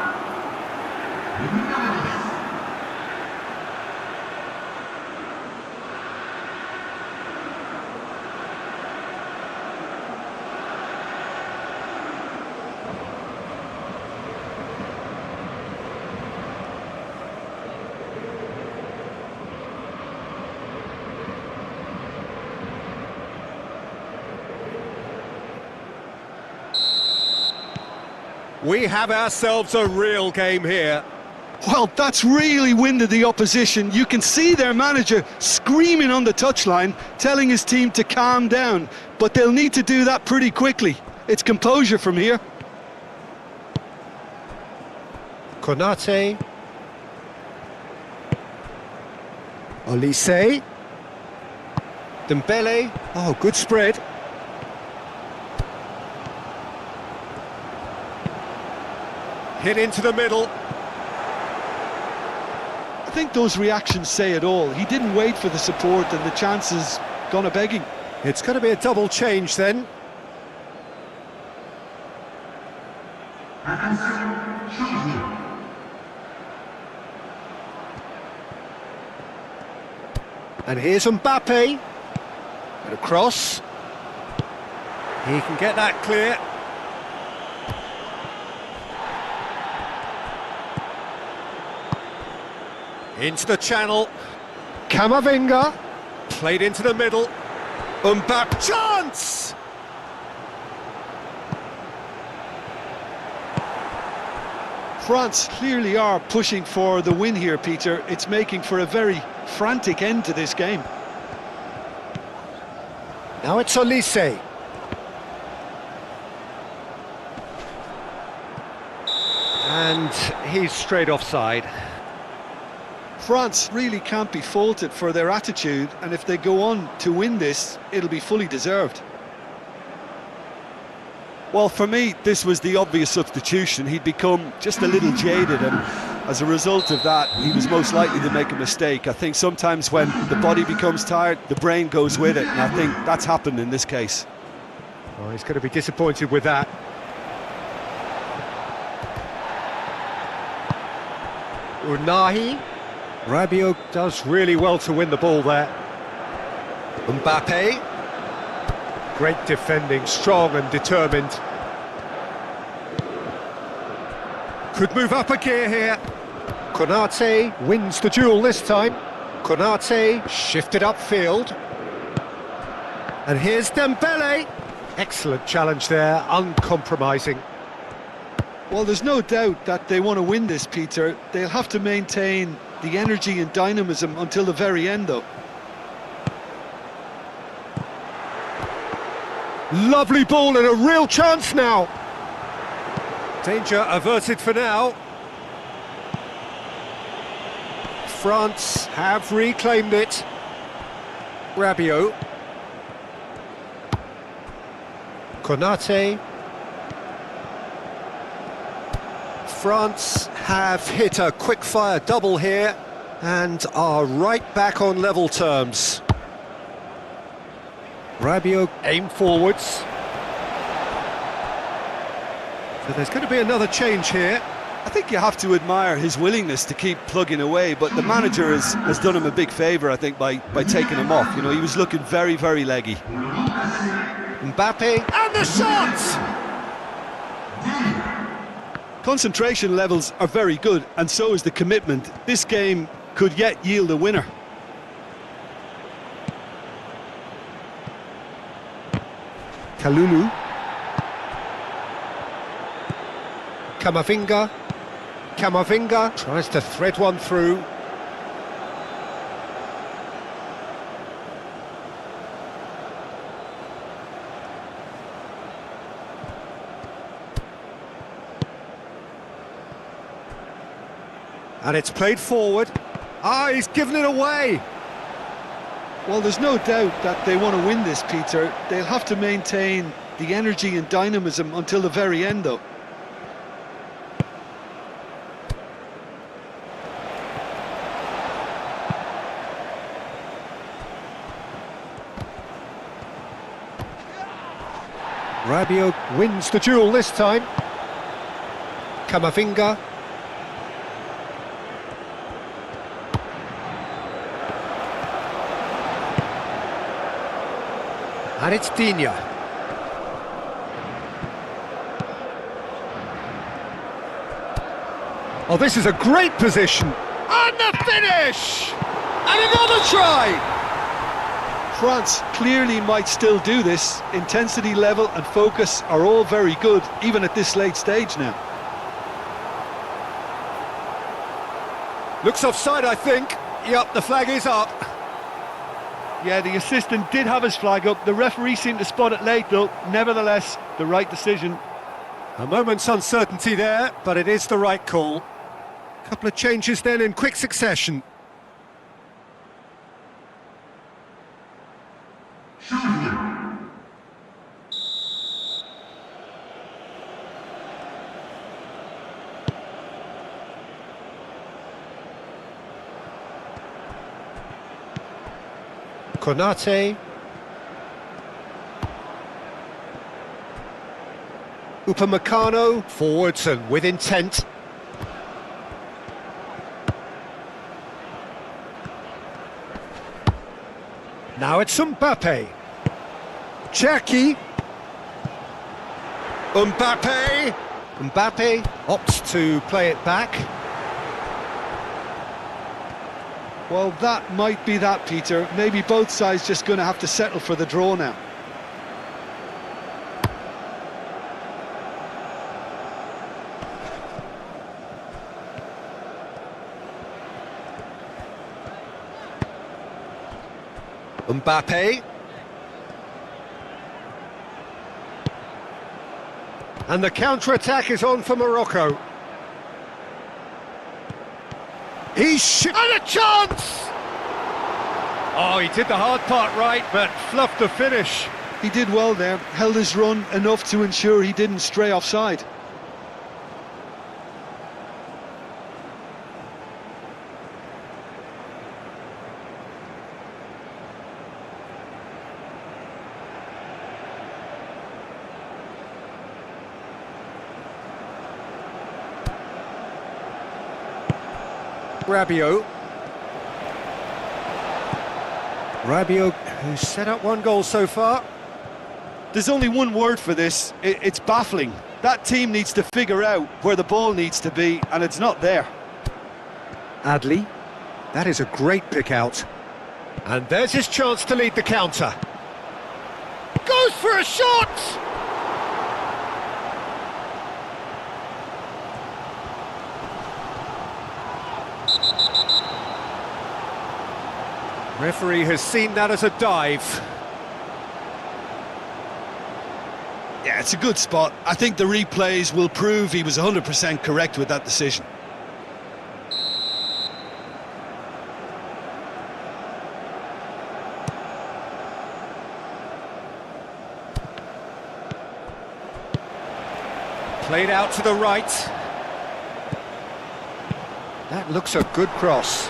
We have ourselves a real game here. Well, that's really winded the opposition. You can see their manager screaming on the touchline, telling his team to calm down. But they'll need to do that pretty quickly. It's composure from here. Konate. Olise. Dembele. Oh, good spread. Hit into the middle. I think those reactions say it all. He didn't wait for the support and the chances gone a-begging. It's going to be a double change then. Attention, changement. And here's Mbappe. And across. He can get that clear. Into the channel. Camavinga. Played into the middle. Mbappe. Chance! France clearly are pushing for the win here, Peter. It's making for a very frantic end to this game. Now it's Olise. And he's straight offside. France really can't be faulted for their attitude, and if they go on to win this, it'll be fully deserved. Well, for me, this was the obvious substitution. He'd become just a little jaded, and as a result of that, he was most likely to make a mistake. I think sometimes when the body becomes tired, the brain goes with it, and I think that's happened in this case. Oh, he's going to be disappointed with that. Unahi. Rabiot does really well to win the ball there. Mbappe. Great defending, strong and determined. Could move up a gear here. Konate wins the duel this time. Konate shifted upfield. And here's Dembele. Excellent challenge there, uncompromising. Well, there's no doubt that they want to win this, Peter. They'll have to maintain the energy and dynamism until the very end, though. Lovely ball and a real chance now. Danger averted for now. France have reclaimed it. Rabiot. France have hit a quick-fire double here and are right back on level terms. Rabiot aim forwards. So there's going to be another change here. I think you have to admire his willingness to keep plugging away, but the manager has done him a big favour, I think, by taking him off. You know, he was looking very, very leggy. Mbappe, and the shot! Concentration levels are very good, and so is the commitment. This game could yet yield a winner. Kalulu. Camavinga tries to thread one through. And it's played forward. Ah, he's given it away. Well, there's no doubt that they want to win this, Peter. They'll have to maintain the energy and dynamism until the very end, though. Rabiot wins the duel this time. Camavinga. And it's Digne. Oh, this is a great position. And the finish! And another try! France clearly might still do this. Intensity level and focus are all very good, even at this late stage now. Looks offside, I think. Yep, the flag is up. Yeah, the assistant did have his flag up. The referee seemed to spot it late, though. Nevertheless, the right decision. A moment's uncertainty there, but it is the right call. A couple of changes then in quick succession. Konate. Upamecano, forwards and with intent. Now it's Mbappe. Cherki. Mbappe. Mbappe opts to play it back. Well, that might be that, Peter. Maybe both sides just going to have to settle for the draw now. Mbappe. And the counter-attack is on for Morocco. He's and a chance! Oh, he did the hard part right, but fluffed the finish. He did well there, held his run enough to ensure he didn't stray offside. Rabiot. Rabiot, who's set up one goal so far. There's only one word for this. It's baffling. That team needs to figure out where the ball needs to be, and it's not there. Adli, that is a great pick out. And there's his chance to lead the counter. Goes for a shot! Referee has seen that as a dive. Yeah, it's a good spot. I think the replays will prove he was 100% correct with that decision. Played out to the right. That looks a good cross.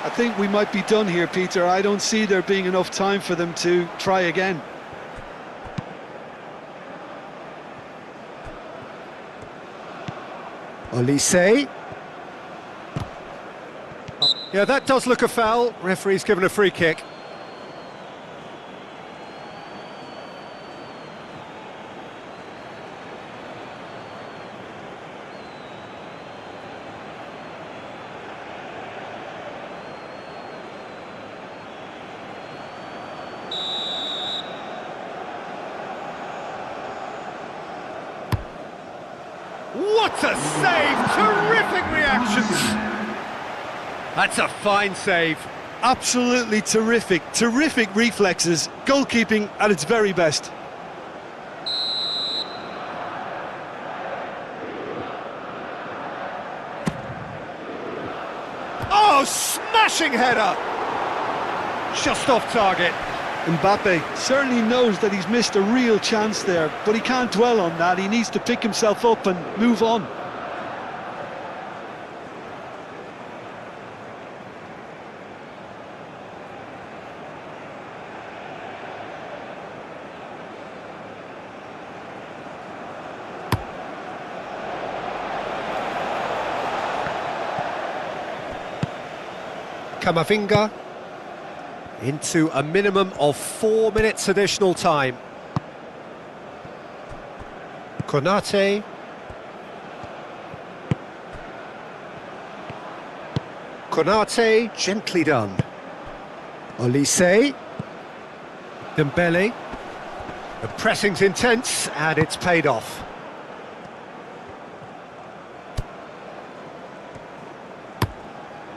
I think we might be done here, Peter. I don't see there being enough time for them to try again. Olise. Yeah, that does look a foul. Referee's given a free kick. What a save! Terrific reactions! That's a fine save. Absolutely terrific, terrific reflexes, goalkeeping at its very best. Oh, smashing header! Just off target. Mbappe certainly knows that he's missed a real chance there, but he can't dwell on that. He needs to pick himself up and move on. Camavinga into a minimum of 4 minutes additional time. Konate. Konate, gently done. Olise. Dembele. The pressing's intense and it's paid off.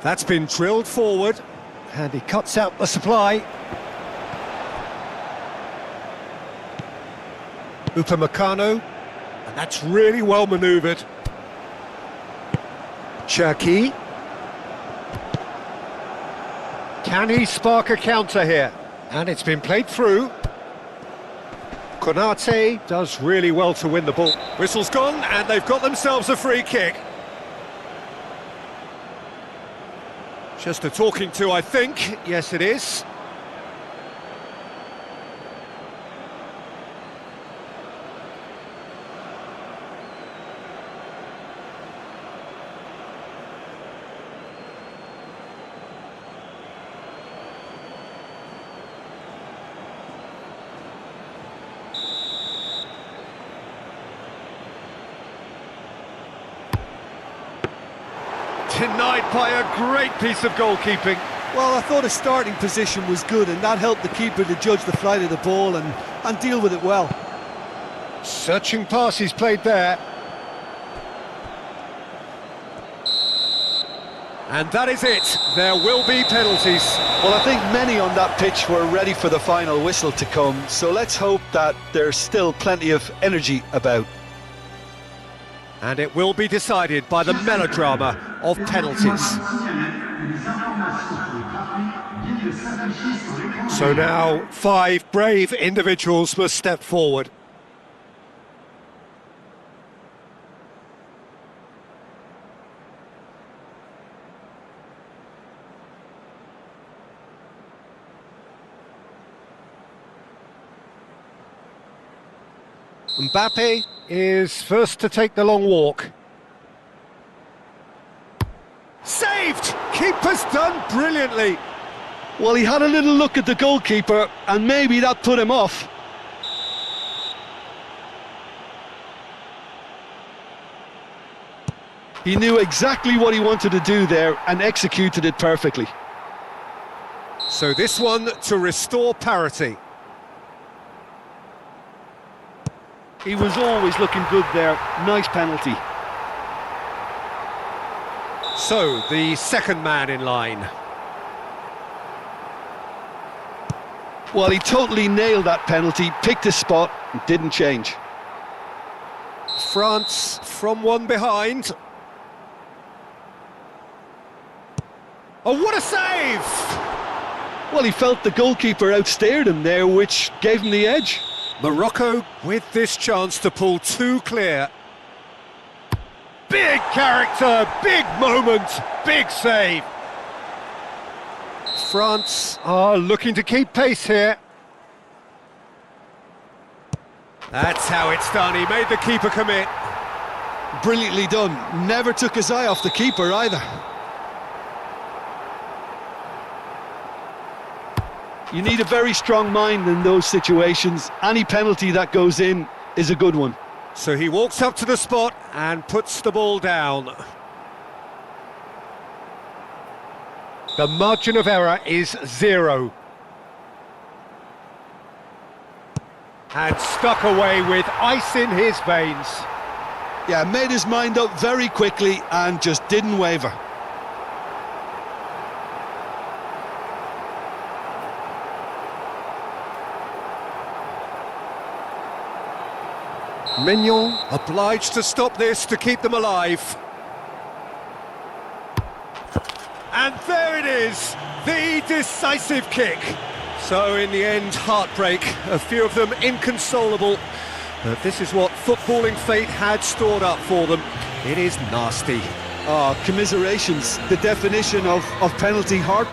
That's been drilled forward, and he cuts out the supply. Upamecano, and that's really well manoeuvred. Cherki. Can he spark a counter here? And it's been played through. Konate does really well to win the ball. Whistle's gone, and they've got themselves a free kick. Just a talking to, I think. Yes, it is. Denied by a great piece of goalkeeping. Well, I thought his starting position was good, and that helped the keeper to judge the flight of the ball and deal with it well. Searching pass he's played there. And that is it. There will be penalties. Well, I think many on that pitch were ready for the final whistle to come, so let's hope that there's still plenty of energy about. And it will be decided by the melodrama of penalties. So now 5 brave individuals must step forward. Mbappe is first to take the long walk. Saved! Keeper's done brilliantly. Well, he had a little look at the goalkeeper, and maybe that put him off. He knew exactly what he wanted to do there and executed it perfectly. So this one to restore parity. He was always looking good there. Nice penalty. So, the second man in line. Well, he totally nailed that penalty, picked his spot, and didn't change. France from one behind. Oh, what a save! Well, he felt the goalkeeper outstared him there, which gave him the edge. Morocco with this chance to pull 2 clear. Big character, big moment, big save. France are looking to keep pace here. That's how it's done, he made the keeper commit. Brilliantly done. Never took his eye off the keeper either. You need a very strong mind in those situations. Any penalty that goes in is a good one. So he walks up to the spot and puts the ball down. The margin of error is 0. And stuck away with ice in his veins. Yeah, made his mind up very quickly and just didn't waver. Mignon. Obliged to stop this to keep them alive. And there it is, the decisive kick. So in the end, heartbreak, a few of them inconsolable. But this is what footballing fate had stored up for them. It is nasty. Oh, commiserations, the definition of penalty heart.